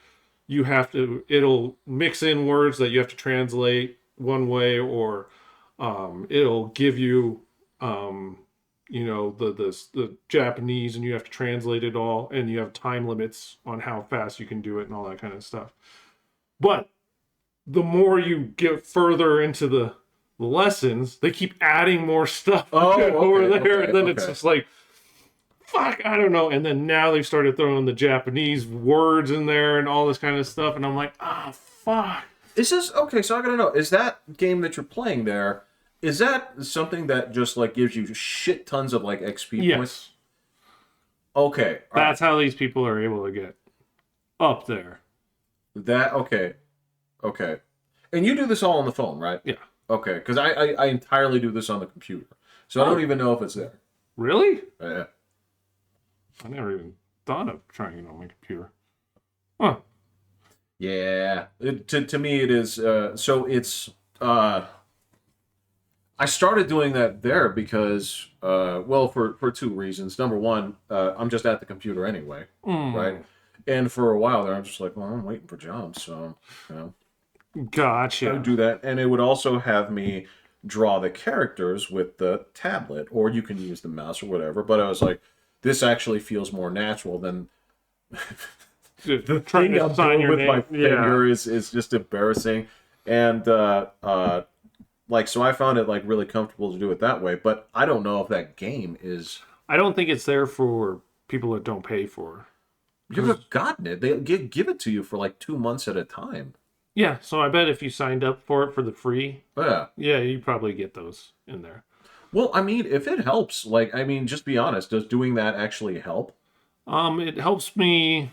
it'll mix in words that you have to translate one way, or it'll give you, the Japanese, and you have to translate it all, and you have time limits on how fast you can do it and all that kind of stuff. But the more you get further into the lessons, they keep adding more stuff over there, and then it's just like, fuck, I don't know. And then now they've started throwing the Japanese words in there and all this kind of stuff, and I'm like, fuck. Is this okay? So I gotta know, is that game that you're playing there? Is that something that just like gives you shit tons of like XP points? Yes. Okay, That's how these people are able to get up there. okay, and you do this all on the phone, right? Yeah. Okay, because I entirely do this on the computer, so I don't even know if it's there. Really? Yeah. I never even thought of trying it on my computer. Huh. Yeah. To me, it is. So it's. I started doing that there because, for 2 reasons. Number one, I'm just at the computer anyway, right? And for a while there, I'm just like, well, I'm waiting for jobs, so Gotcha. I would do that, and it would also have me draw the characters with the tablet, or you can use the mouse or whatever. But I was like, this actually feels more natural than the Trying thing to I'm sign doing your with name. my finger is just embarrassing, and so I found it like really comfortable to do it that way. But I don't know if that game is. I don't think it's there for people that don't pay for. You've never gotten it. They give it to you for like 2 months at a time. Yeah, so I bet if you signed up for it for the free, Yeah. you probably get those in there. Well, I mean, if it helps, just be honest. Does doing that actually help? It helps me.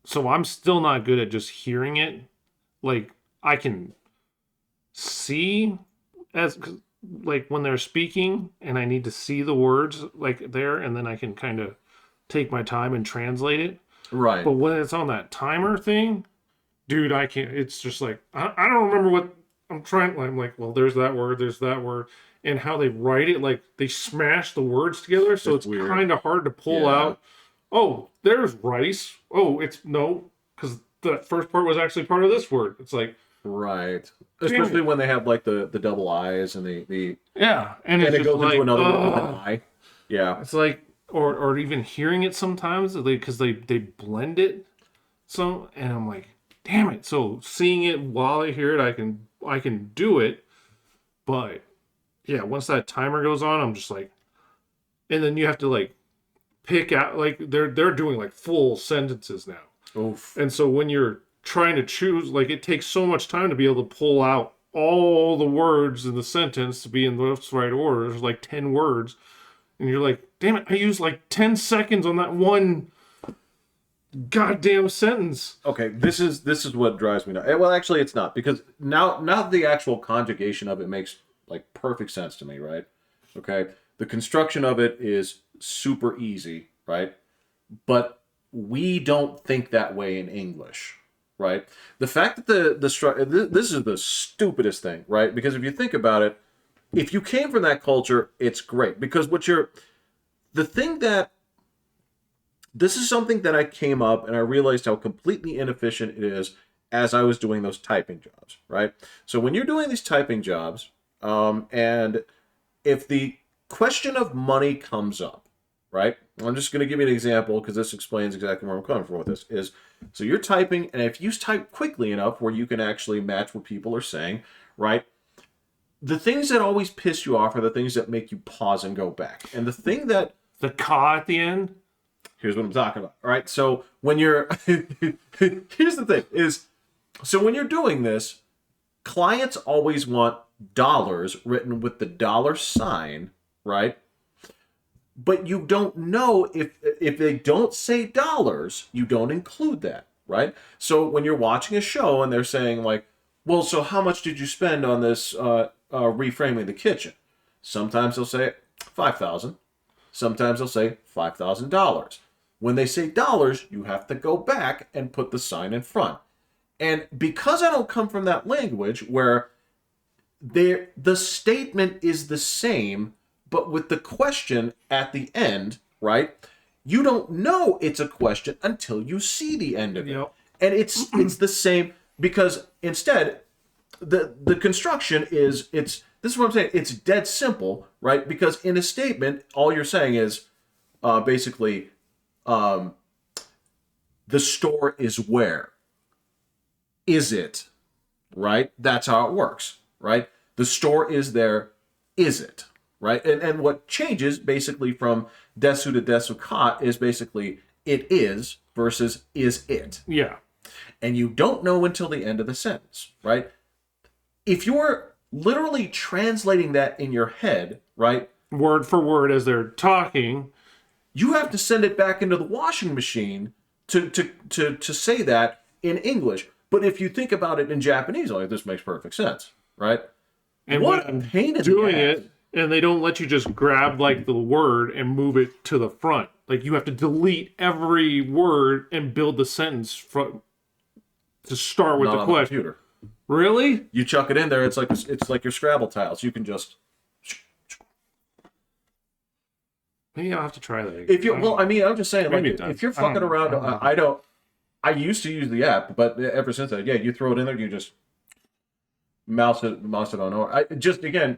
So I'm still not good at just hearing it. Like I can see like when they're speaking, and I need to see the words like there, and then I can kind of take my time and translate it. Right. But when it's on that timer thing, dude, I can't. It's just like I don't remember what I'm trying. I'm like, well, there's that word, and how they write it. Like they smash the words together, so it's kind of hard to pull out. Oh, there's rice. Oh, it's no, because the first part was actually part of this word. It's like right, especially when they have like the double I's and the and it goes like, into another one with an I. Yeah, it's like or even hearing it sometimes, because they blend it. So, and I'm like, damn it. So seeing it while I hear it, I can do it. But yeah, once that timer goes on, I'm just like, and then you have to like pick out, like they're doing like full sentences now. Oof. And so when you're trying to choose, like it takes so much time to be able to pull out all the words in the sentence to be in the right order. There's like 10 words. And you're like, damn it, I used like 10 seconds on that one goddamn sentence. Okay, this is what drives me nuts. Well, actually, it's not, because now the actual conjugation of it makes like perfect sense to me, right? Okay, the construction of it is super easy, right? But we don't think that way in English, right? The fact that this is the stupidest thing, right? Because if you think about it, if you came from that culture, it's great, because the thing that this is something that I came up and I realized how completely inefficient it is as I was doing those typing jobs, right? So when you're doing these typing jobs, and if the question of money comes up, right? I'm just going to give you an example because this explains exactly where I'm coming from with this. So you're typing, and if you type quickly enough where you can actually match what people are saying, right? The things that always piss you off are the things that make you pause and go back. And the thing that... The ka at the end? Here's what I'm talking about. All right. So when you're, here's the thing is, so when you're doing this, clients always want dollars written with the dollar sign, right? But you don't know if they don't say dollars, you don't include that, right? So when you're watching a show and they're saying like, well, so how much did you spend on this reframing the kitchen? Sometimes they'll say 5,000. Sometimes they'll say $5,000. When they say dollars, you have to go back and put the sign in front. And because I don't come from that language where the statement is the same, but with the question at the end, right? You don't know it's a question until you see the end of it. Yep. And it's the same, because instead, the construction is, this is what I'm saying, it's dead simple, right? Because in a statement, all you're saying is basically, the store is where? Is it? Right? That's how it works, right? The store is there, is it? Right? And what changes basically from desu to desu ka is basically it is versus is it. Yeah. And you don't know until the end of the sentence, right? If you're literally translating that in your head, right? Word for word as they're talking, you have to send it back into the washing machine to say that in English. But if you think about it in Japanese, like, this makes perfect sense, right? and What when a pain in doing the ass. it, and they don't let you just grab like the word and move it to the front. Like you have to delete every word and build the sentence from to start with Not the on the question. computer. Really? You chuck it in there, it's like your Scrabble tiles. You can just... Maybe I'll have to try that again. If you, well, I mean, I'm just saying, like, Maybe it does. if you're I don't fucking know. around, I don't know. I used to use the app, but ever since then, yeah, you throw it in there, you just mouse it on over. Just again,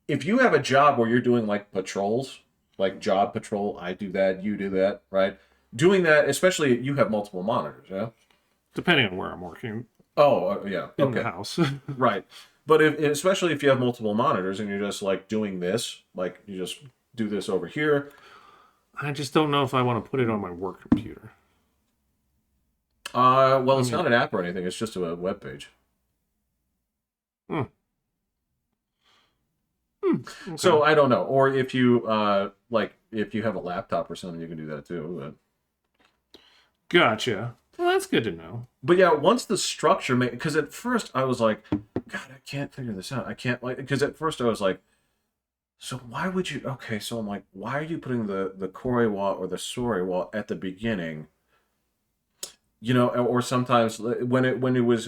if you have a job where you're doing like patrols, like job patrol, I do that, you do that, right? Doing that, especially you have multiple monitors, yeah. Depending on where I'm working Oh, yeah, in okay, the house. right. But especially if you have multiple monitors and you're just like doing this, like you just do this over here. I just don't know if I want to put it on my work computer. Well, it's not an app or anything. It's just a web page. Okay. So I don't know. Or if you if you have a laptop or something, you can do that too. Gotcha. Well, that's good to know. But yeah, once the structure made, because at first I was like, God, I can't figure this out. I can't, like, because at first I was like, so why would you? Okay, so I'm like, why are you putting the korewa or the sorewa at the beginning? You know, or sometimes when it was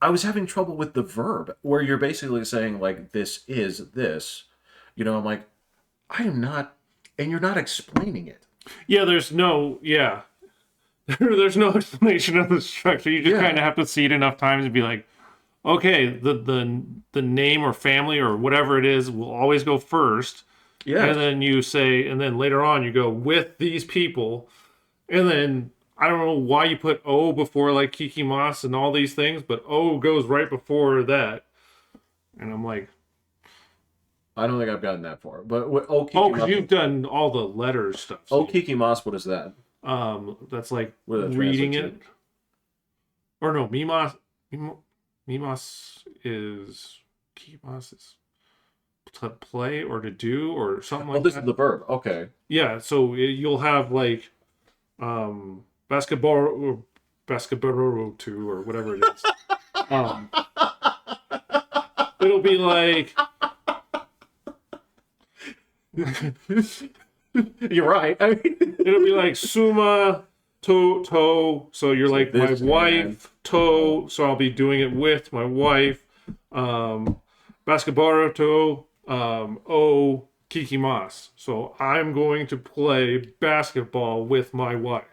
I was having trouble with the verb where you're basically saying like this is this. You know, I'm like, I am not, and you're not explaining it. Yeah, there's no there's no explanation of the structure. You just kind of have to see it enough times and be like, okay, the name or family or whatever it is will always go first. Yeah. And then you say, and then later on you go with these people, and then I don't know why you put O before like Kiki Mas and all these things, but O goes right before that, and I'm like, I don't think I've gotten that far. But oh, because you've done all the letters stuff. So Okikimas, what is that? that's like What does that reading translate it, or no, Mimas is Kimas is to play or to do or something like Oh, this that. is the verb. Okay. Yeah, so you'll have like basketball or basketball 2 or whatever it is. um, it'll be like You're right. I mean, it'll be like suma to, so you're like my this wife to, so I'll be doing it with my wife. Basketball to o kikimas, so I'm going to play basketball with my wife.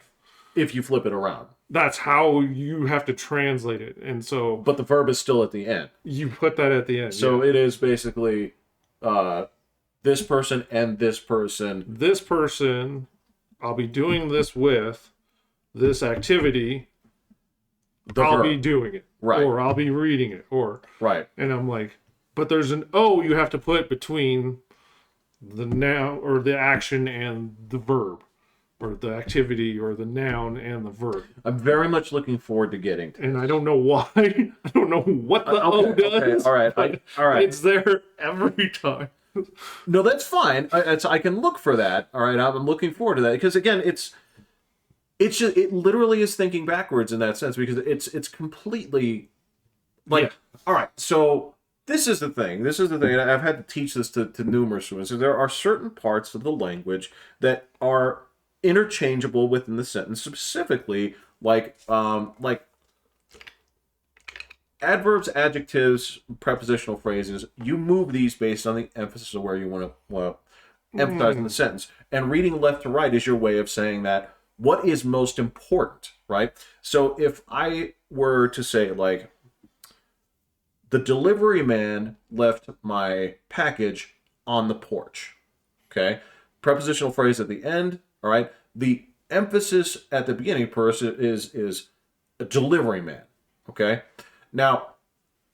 if you flip it around. That's how you have to translate it, and so But the verb is still at the end. you put that at the end. So yeah. it is basically this person and this person. This person, I'll be doing this with this activity. The I'll verb. be doing it, Right. or I'll be reading it, or Right. and I'm like, but there's an O you have to put between the noun or the action and the verb, or the activity or the noun and the verb. I'm very much looking forward to getting to. And I don't know why. I don't know what the O does. All right. but All right. It's there every time. No, that's fine. I can look for that. All right. I'm looking forward to that because again, it's just it literally is thinking backwards in that sense because it's completely like Yeah. all right. So this is the thing. This is the thing. And I've had to teach this to numerous students. So there are certain parts of the language that are interchangeable within the sentence, specifically like adverbs, adjectives, prepositional phrases. You move these based on the emphasis of where you want to emphasize in the sentence. And reading left to right is your way of saying that what is most important, right? So if I were to say like, the delivery man left my package on the porch. Okay. Prepositional phrase at the end. All right. The emphasis at the beginning person is a delivery man. Okay. Now,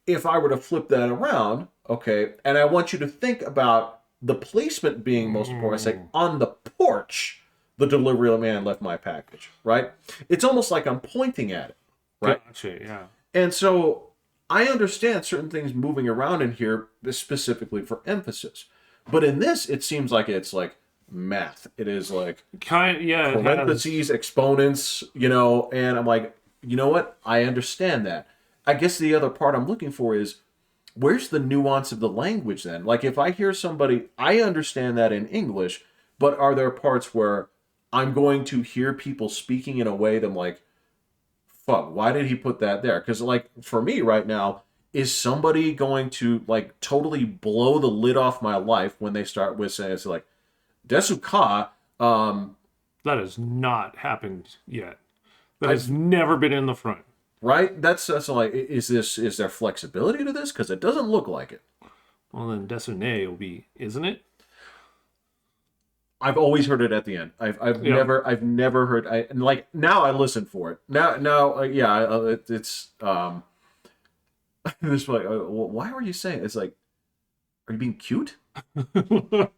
if I were to flip that around, okay, and I want you to think about the placement being most important, I say on the porch, the delivery man left my package. Right. It's almost like I'm pointing at it. Right. Gotcha, yeah. And so I understand certain things moving around in here specifically for emphasis. But in this, it seems like it's like math. It is like Yeah. parentheses, exponents, and I'm like, you know what? I understand that. I guess the other part I'm looking for is where's the nuance of the language then? Like if I hear somebody, I understand that in English, but are there parts where I'm going to hear people speaking in a way that I'm like, fuck, why did he put that there? Because like for me right now, is somebody going to like totally blow the lid off my life when they start with saying it's like desu ka? That has not happened yet. That has never been in the front. Right? That's like is there flexibility to this? Because it doesn't look like it. Well, then desune will be, isn't it? I've always heard it at the end. I've never heard. And like now I listen for it. Now yeah, it's this like well, why were you saying it? It's like, are you being cute? On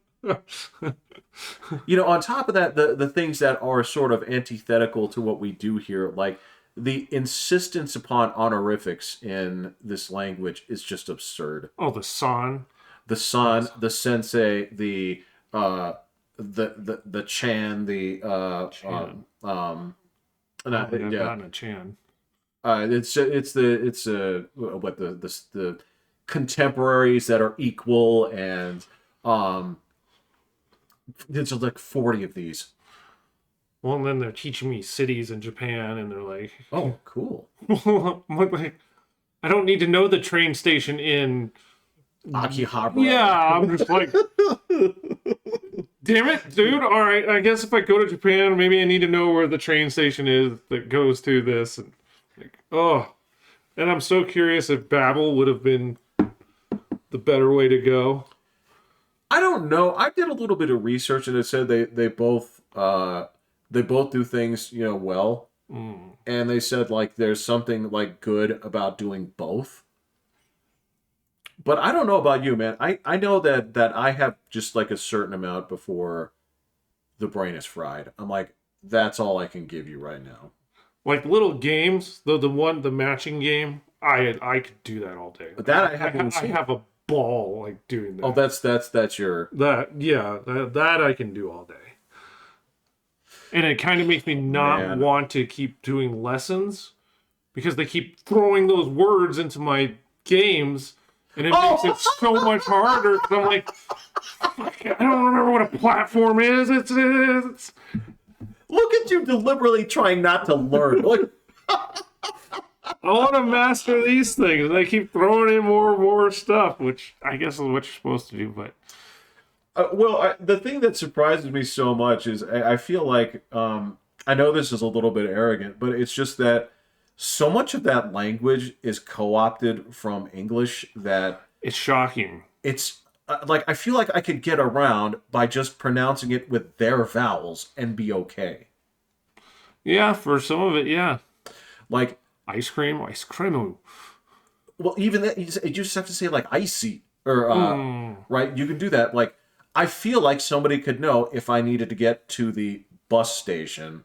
top of that, the things that are sort of antithetical to what we do here, like the insistence upon honorifics in this language is just absurd. Oh, the san, the sensei, the chan, Chan. not a chan. it's what the contemporaries that are equal, and there's like 40 of these. Well, and then they're teaching me cities in Japan, and they're like, oh, cool. I'm like, I don't need to know the train station in Akihabra. Yeah, I'm just like, damn it, dude. All right, I guess if I go to Japan, maybe I need to know where the train station is that goes to this. And like, and I'm so curious if Babel would have been the better way to go. I I don't know. I did a little bit of research, and it said they both do things well, and they said like there's something like good about doing both. But I don't know about you, man. I know that I have just like a certain amount before the brain is fried. I'm like, that's all I can give you right now. Like little games, the matching game, I could do that all day. But that I haven't seen. I have a ball like doing that. Oh, that's your that I can do all day. And it kind of makes me not want to keep doing lessons because they keep throwing those words into my games. And it makes it so much harder. Cause I'm like, fuck, I don't remember what a platform is. It's Look at you deliberately trying not to learn. Like, I want to master these things. And they keep throwing in more and more stuff, which I guess is what you're supposed to do. But the thing that surprises me so much is I feel like I know this is a little bit arrogant, but it's just that so much of that language is co-opted from English that it's shocking. It's like I feel like I could get around by just pronouncing it with their vowels and be okay. Yeah, for some of it, yeah. Like ice cream. Well, even that you just have to say like icy or right. You can do that. Like I feel like somebody could know if I needed to get to the bus station.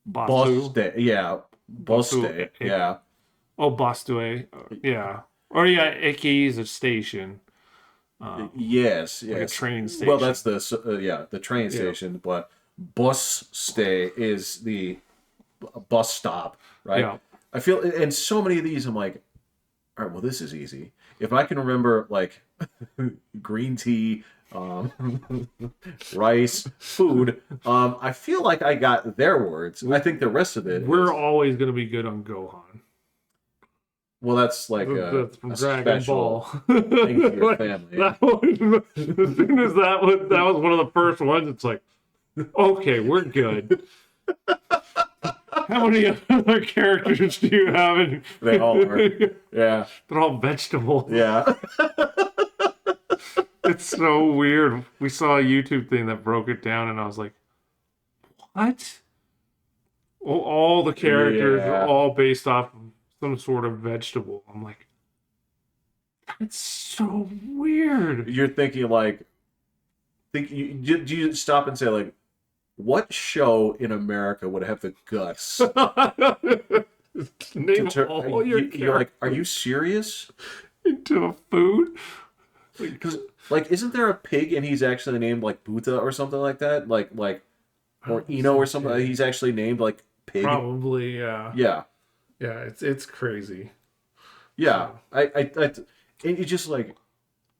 Boste, yeah. Oh, Bostue, yeah. Or yeah, Iki is a station. Yes. Like a train station. Well, that's the train station, but Boste is the bus stop, right? Yeah. I feel, and so many of these, I'm like, all right, well, this is easy. If I can remember, like, green tea, rice, food, I feel like I got their words. I think the rest of it We're always going to be good on Gohan. Well, that's like that's from a Dragon special Ball. thing for your family. As soon as that was one of the first ones, it's like, okay, we're good. How many other characters do you have? They all are. Yeah. They're all vegetables. Yeah. It's so weird. We saw a YouTube thing that broke it down, and I was like, what? All the characters are all based off of some sort of vegetable. I'm like, that's so weird. You're thinking like, do you stop and say like, what show in America would have the guts? Name all your characters. You're like, are you serious? Into a food? Like, isn't there a pig and he's actually named like Buta or something like that? Like, or Eno or something. He's actually named like pig. Probably, yeah. Yeah. Yeah, it's crazy. Yeah, and you just like,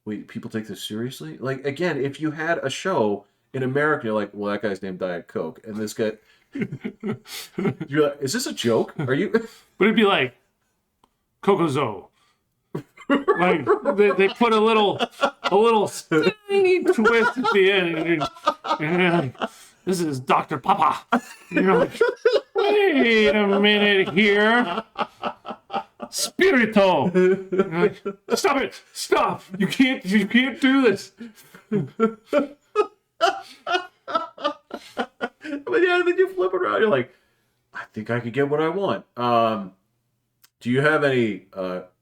wait, people take this seriously? Like, again, if you had a show in America, you're like, well, that guy's named Diet Coke, and this guy, you're like, is this a joke? Are you? But it'd be like, Cocozo. Like they put a little tiny twist at the end, and this is Dr. Papa. You're like, wait a minute here. Spirito. Like, stop it! Stop! You can't do this. But yeah, then you flip it around. You're like, I think I could get what I want. Do you have any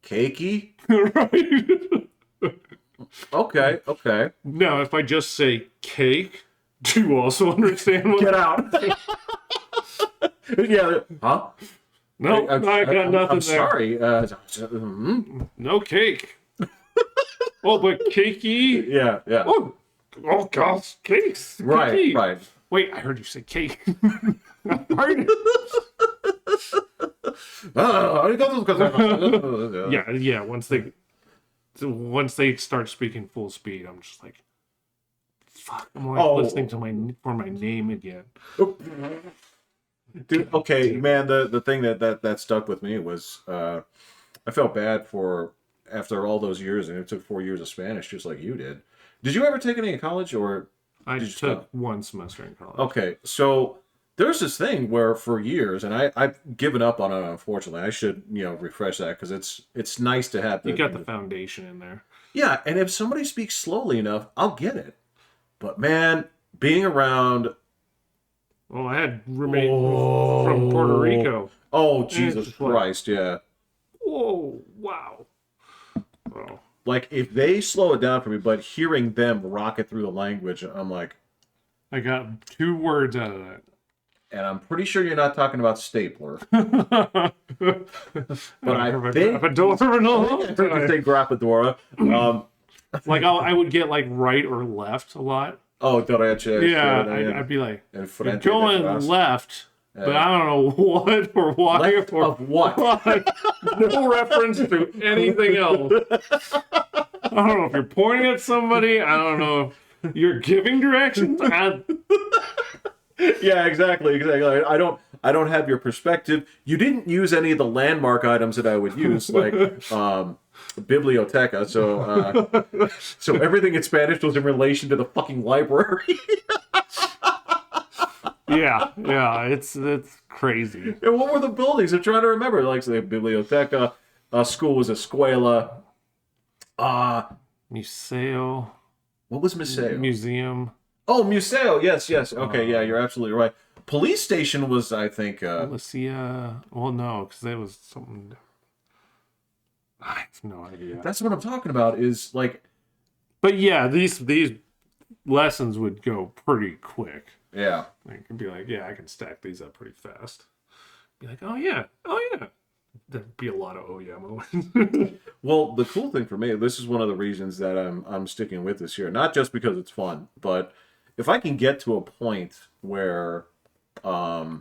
cakey? Right. Okay. Now, if I just say cake, do you also understand what? Get out. Yeah. Huh? No, I got nothing I'm there. Sorry. No cake. Oh, but cakey. Yeah. Oh gosh, cakes. Right. Wait, I heard you say cake. Pardon? Yeah. Once they start speaking full speed, I'm just like, fuck. I'm like listening to for my name again. Dude, okay, man. The thing that stuck with me was I felt bad for after all those years, and it took 4 years of Spanish, just like you did. Did you ever take any in college, or I took one semester in college? Okay, so There's this thing where for years, and I've given up on it. Unfortunately, I should refresh that because it's nice to have. You got the foundation in there. Yeah, and if somebody speaks slowly enough, I'll get it. But man, being around. Well, I had roommate from Puerto Rico. Oh, Jesus Christ, yeah. Whoa, wow. Oh. Like, if they slow it down for me, but hearing them rocket through the language, I'm like... I got 2 words out of that. And I'm pretty sure you're not talking about stapler. But I think... Grappadora. Say grappadora. Like, I would get, like, right or left a lot. Oh, derecha. Yeah, I'd be like, you're going left, yeah. but I don't know what or why. Left or of what? Why. No reference to anything else. I don't know if you're pointing at somebody. I don't know if you're giving directions. Yeah, exactly. I don't have your perspective. You didn't use any of the landmark items that I would use, like biblioteca. So everything in Spanish was in relation to the fucking library. yeah, it's crazy. And what were the buildings? I'm trying to remember. Like the biblioteca, school was escuela. Museo. What was museo? Museum. Oh, museo. Yes. Okay, yeah, you're absolutely right. Police station was, I think. Policia. Well, no, because that was something. I have no idea. That's what I'm talking about. Is like. But yeah, these lessons would go pretty quick. Yeah. Like, it'd be like, yeah, I can stack these up pretty fast. Be like, oh yeah. There'd be a lot of oh yeah moments. Well, the cool thing for me, this is one of the reasons that I'm sticking with this here. Not just because it's fun, but if I can get to a point where I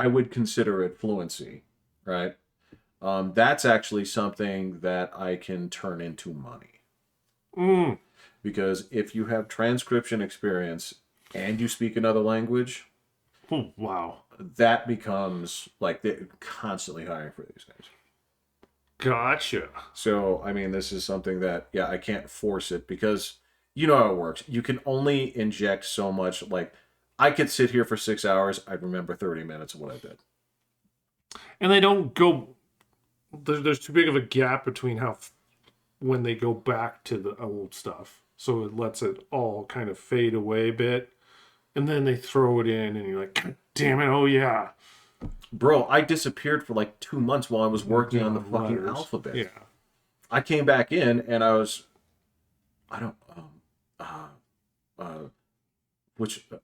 would consider it fluency, right? That's actually something that I can turn into money. Because if you have transcription experience and you speak another language, wow, that becomes like they're constantly hiring for these guys. Gotcha. So, I mean, this is something that, yeah, I can't force it because you know how it works. You can only inject so much. Like, I could sit here for 6 hours. I'd remember 30 minutes of what I did. And they don't go... There's too big of a gap between when they go back to the old stuff. So it lets it all kind of fade away a bit. And then they throw it in and you're like, God damn it, oh yeah. Bro, I disappeared for like 2 months while I was working on the fucking alphabet. Yeah. I came back in and I was...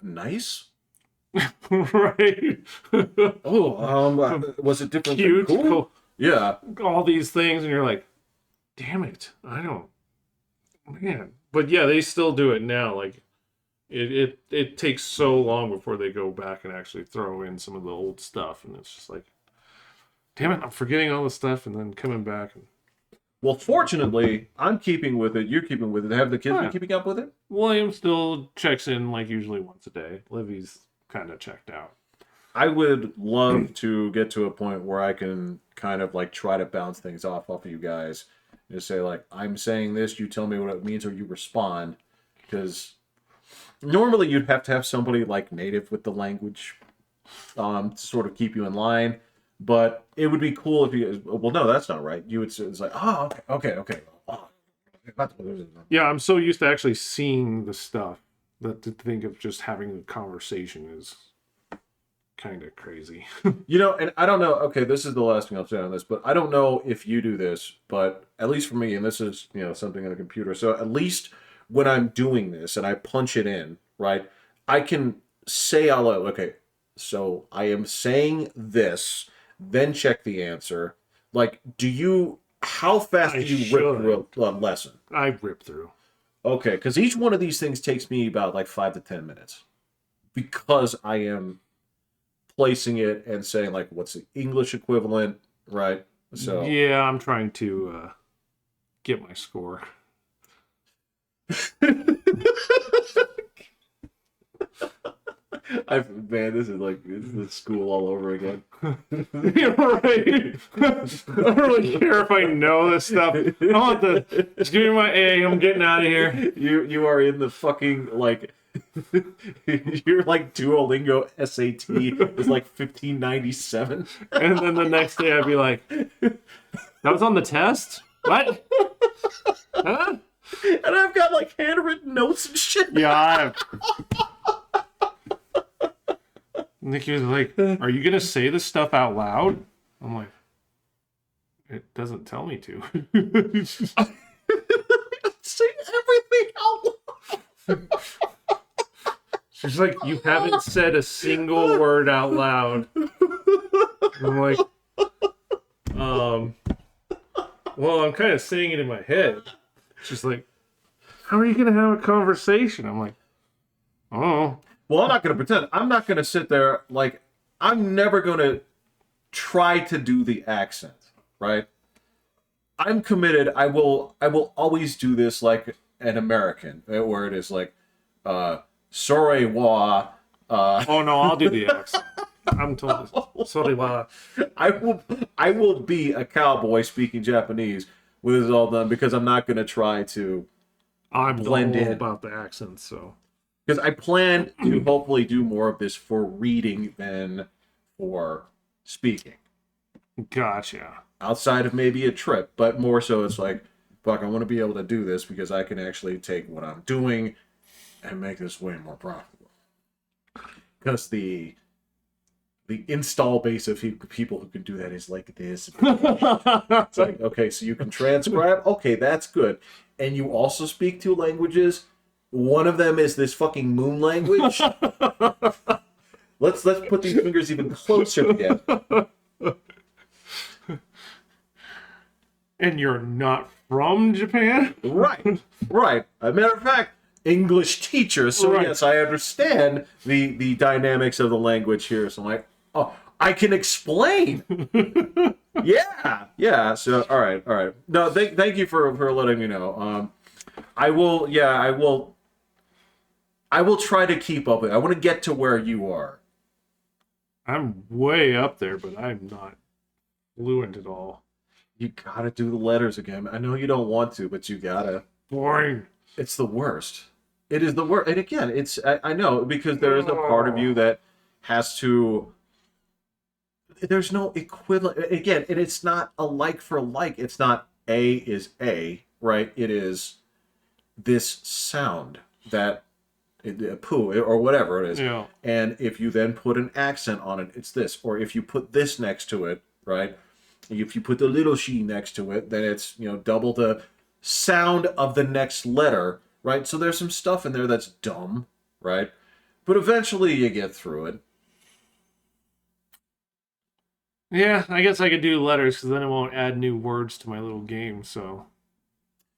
nice? Right. Was it different? Cute. Than cool? Yeah. All these things and you're like, damn it, I don't... Man. But yeah, they still do it now. Like, it takes so long before they go back and actually throw in some of the old stuff, and it's just like, damn it, I'm forgetting all the stuff and then coming back. Well, fortunately, I'm keeping with it. You're keeping with it. Have the kids been keeping up with it? William still checks in like usually once a day. Livy's kind of checked out. I would love to get to a point where I can kind of like try to bounce things off of you guys. Just say like, I'm saying this, you tell me what it means, or you respond. Because normally you'd have to have somebody like native with the language to sort of keep you in line. But it would be cool if you... Well, no, that's not right. You would... It's like, oh, okay. Oh, yeah, I'm so used to actually seeing the stuff that to think of just having a conversation is kind of crazy. You know, and I don't know... Okay, this is the last thing I'll say on this, but I don't know if you do this, but at least for me, and this is, something on a computer, so at least when I'm doing this and I punch it in, right, I can say out loud, okay, so I am saying this... Then check the answer. Like, how fast do you rip through a lesson? I rip through. Okay, because each one of these things takes me about like 5 to 10 minutes. Because I am placing it and saying, like, what's the English equivalent, right? So yeah, I'm trying to get my score. Man, this is school all over again. You're right. I don't really care if I know this stuff. Just give me my A. I'm getting out of here. You are in the fucking like You're like Duolingo SAT is like 1597. And then the next day I'd be like, that was on the test? What? Huh? And I've got like handwritten notes and shit. Yeah, Nikki was like, are you going to say this stuff out loud? I'm like, it doesn't tell me to. Say everything out loud. She's like, you haven't said a single word out loud. I'm like, well, I'm kind of saying it in my head. She's like, how are you going to have a conversation? I'm like, oh. Well, I'm not going to pretend. I'm not going to sit there like I'm never going to try to do the accent, right? I'm committed. I will always do this like an American, where it is like, sorry, wa. Oh no, I'll do the accent. I'm told this. Sorry, wa. I will be a cowboy speaking Japanese when this is all done because I'm not going to try to I'm blend all in. about the accent, so. Because I plan to hopefully do more of this for reading than for speaking. Gotcha. Outside of maybe a trip, but more so it's like, fuck, I want to be able to do this because I can actually take what I'm doing and make this way more profitable. Because the install base of people who can do that is like this. It's like, okay, so you can transcribe? Okay, that's good. And you also speak two languages? One of them is this fucking moon language. Let's put these fingers even closer together. And you're not from Japan? Right. As a matter of fact, English teacher. So Right. yes, I understand the dynamics of the language here. So I'm like, oh, I can explain. yeah. So all right. No, thank you for letting me know. I will try to keep up with it. I want to get to where you are. I'm way up there, but I'm not fluent at all. You gotta do the letters again. I know you don't want to, but you gotta. Boring. It's the worst. It is the worst. And again, I know because there is a part of you that has to. There's no equivalent. Again, and it's not a like for like. It's not A is A, right? It is this sound that poo or whatever it is. Yeah. And if you then put an accent on it, it's this. Or if you put this next to it, right? If you put the little she next to it, then it's, double the sound of the next letter, right? So there's some stuff in there that's dumb, right? But eventually you get through it. Yeah, I guess I could do letters because then it won't add new words to my little game, so.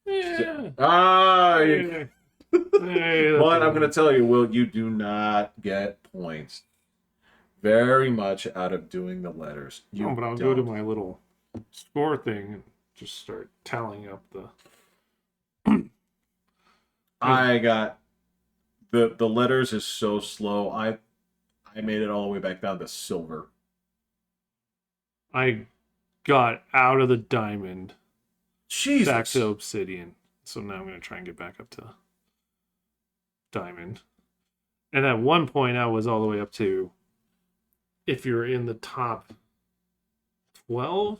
Yeah. Hey, But I'm going to tell you, Will, you do not get points very much out of doing the letters. You but I'll go to my little score thing and just start tallying up the. I got the letters is so slow. I made it all the way back down to silver. I got out of the diamond, Jesus. back to obsidian. So now I'm going to try and get back up to diamond. And at one point, I was all the way up to, if you're in the top 12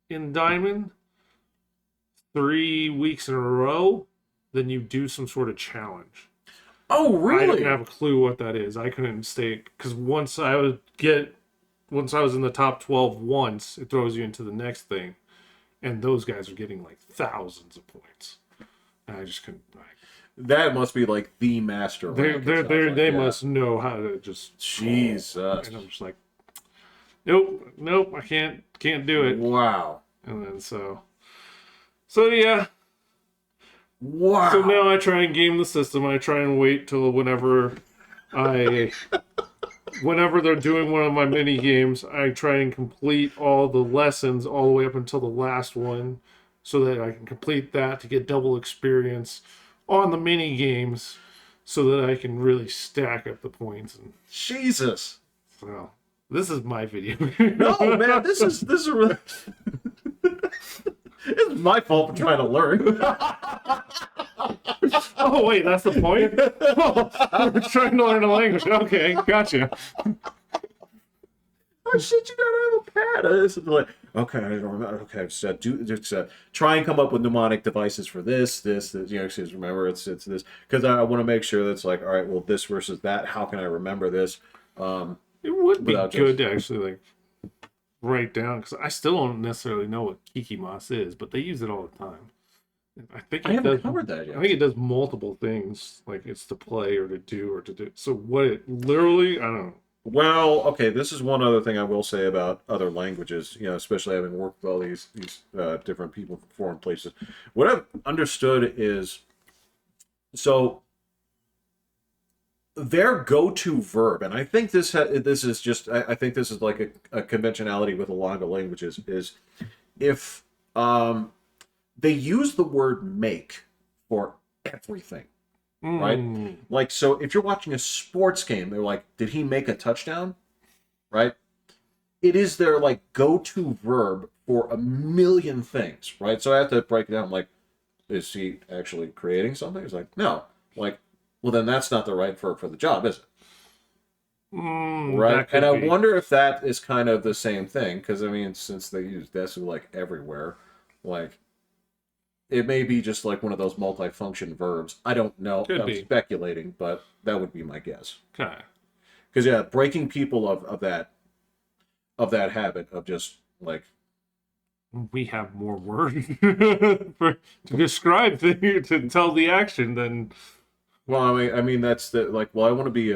in diamond 3 weeks in a row, then you do some sort of challenge. Oh, I really? didn't have a clue what that is. I couldn't stay, because once I was in the top 12 once, it throws you into the next thing. And those guys are getting like thousands of points. And I just couldn't. That must be like the master. They must know how to just. Jesus. And I'm just like, nope, I can't do it. Wow. And then so yeah. Wow. So now I try and game the system. I try and wait till whenever they're doing one of my mini games, I try and complete all the lessons all the way up until the last one, so that I can complete that to get double experience on the mini games, so that I can really stack up the points. And Jesus. so this is my video. No, man, this is really. It's my fault for trying to learn. Oh, wait, that's the point? Oh, we're trying to learn a language. Okay, gotcha. Oh shit! You gotta have a pad. It's like, okay, I don't remember. Okay, so try and come up with mnemonic devices for this. You know, just remember it's this because I want to make sure that's like, all right, well, this versus that. How can I remember this? It would be Without good to actually like write down because I still don't necessarily know what Kiki Mas is, but they use it all the time. I think I it haven't does. covered that yet. I think it does multiple things, like it's to play or to do or to do. So what it literally, I don't know. Well, okay, this is one other thing I will say about other languages, you know, especially having worked with all these different people from foreign places. What I've understood is, so their go-to verb, and I think this is just, I think this is like a conventionality with a lot of languages, is if they use the word make for everything. Right? Like, so if you're watching a sports game, they're like, did he make a touchdown? Right? It is their, like, go-to verb for a million things, right? So I have to break it down. Like, is he actually creating something? It's like, no. Like, well, then that's not the right verb for the job, is it? Right? And I wonder if that is kind of the same thing, because, I mean, since they use desu, like, everywhere, like, it may be just like one of those multifunction verbs. I don't know. I'm speculating, but that would be my guess. Okay. Because yeah, breaking people of that habit of just like we have more words to describe to tell the action than. Well, I mean that's the like. Well, I want to be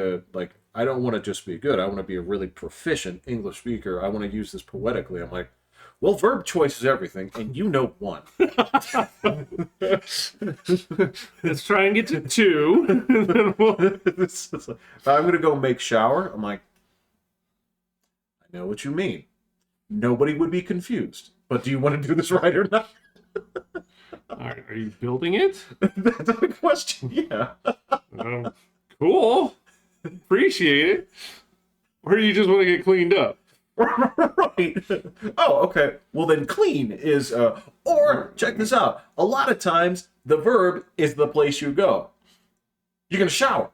I don't want to just be good. I want to be a really proficient English speaker. I want to use this poetically. I'm like, well, verb choice is everything, and you know one. Let's try and get to two. I'm going to go make shower. I'm like, I know what you mean. Nobody would be confused. But do you want to do this right or not? Are you building it? That's a question, yeah. Cool. Appreciate it. Or do you just want to get cleaned up? Right. Oh, okay. Well, then clean is, or check this out. A lot of times, the verb is the place you go. You're going to shower.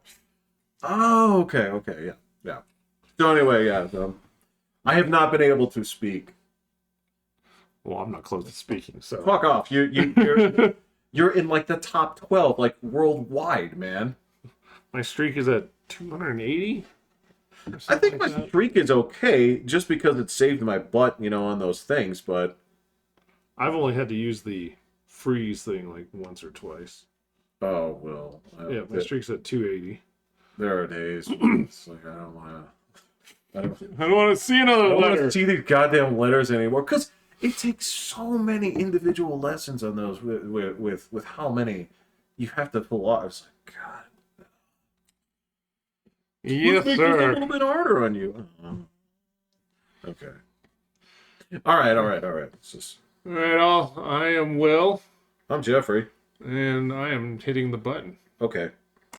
Oh, okay, yeah. So anyway, yeah, I have not been able to speak. Well, I'm not close to speaking, so. Fuck off. You're in like the top 12, like worldwide, man. My streak is at 280. I think my streak is okay, just because it saved my butt, you know, on those things, but... I've only had to use the freeze thing like once or twice. Oh, well... yeah, my streak's at 280. There are days it's like, I don't want to see another letter. I don't want to see these goddamn letters anymore, because it takes so many individual lessons on those with how many you have to pull off. It's like, God... Yes, sir. sir. A little bit harder on you. Okay. All right. It's just... All right, I am Will. I'm Jeffrey. And I am hitting the button. Okay.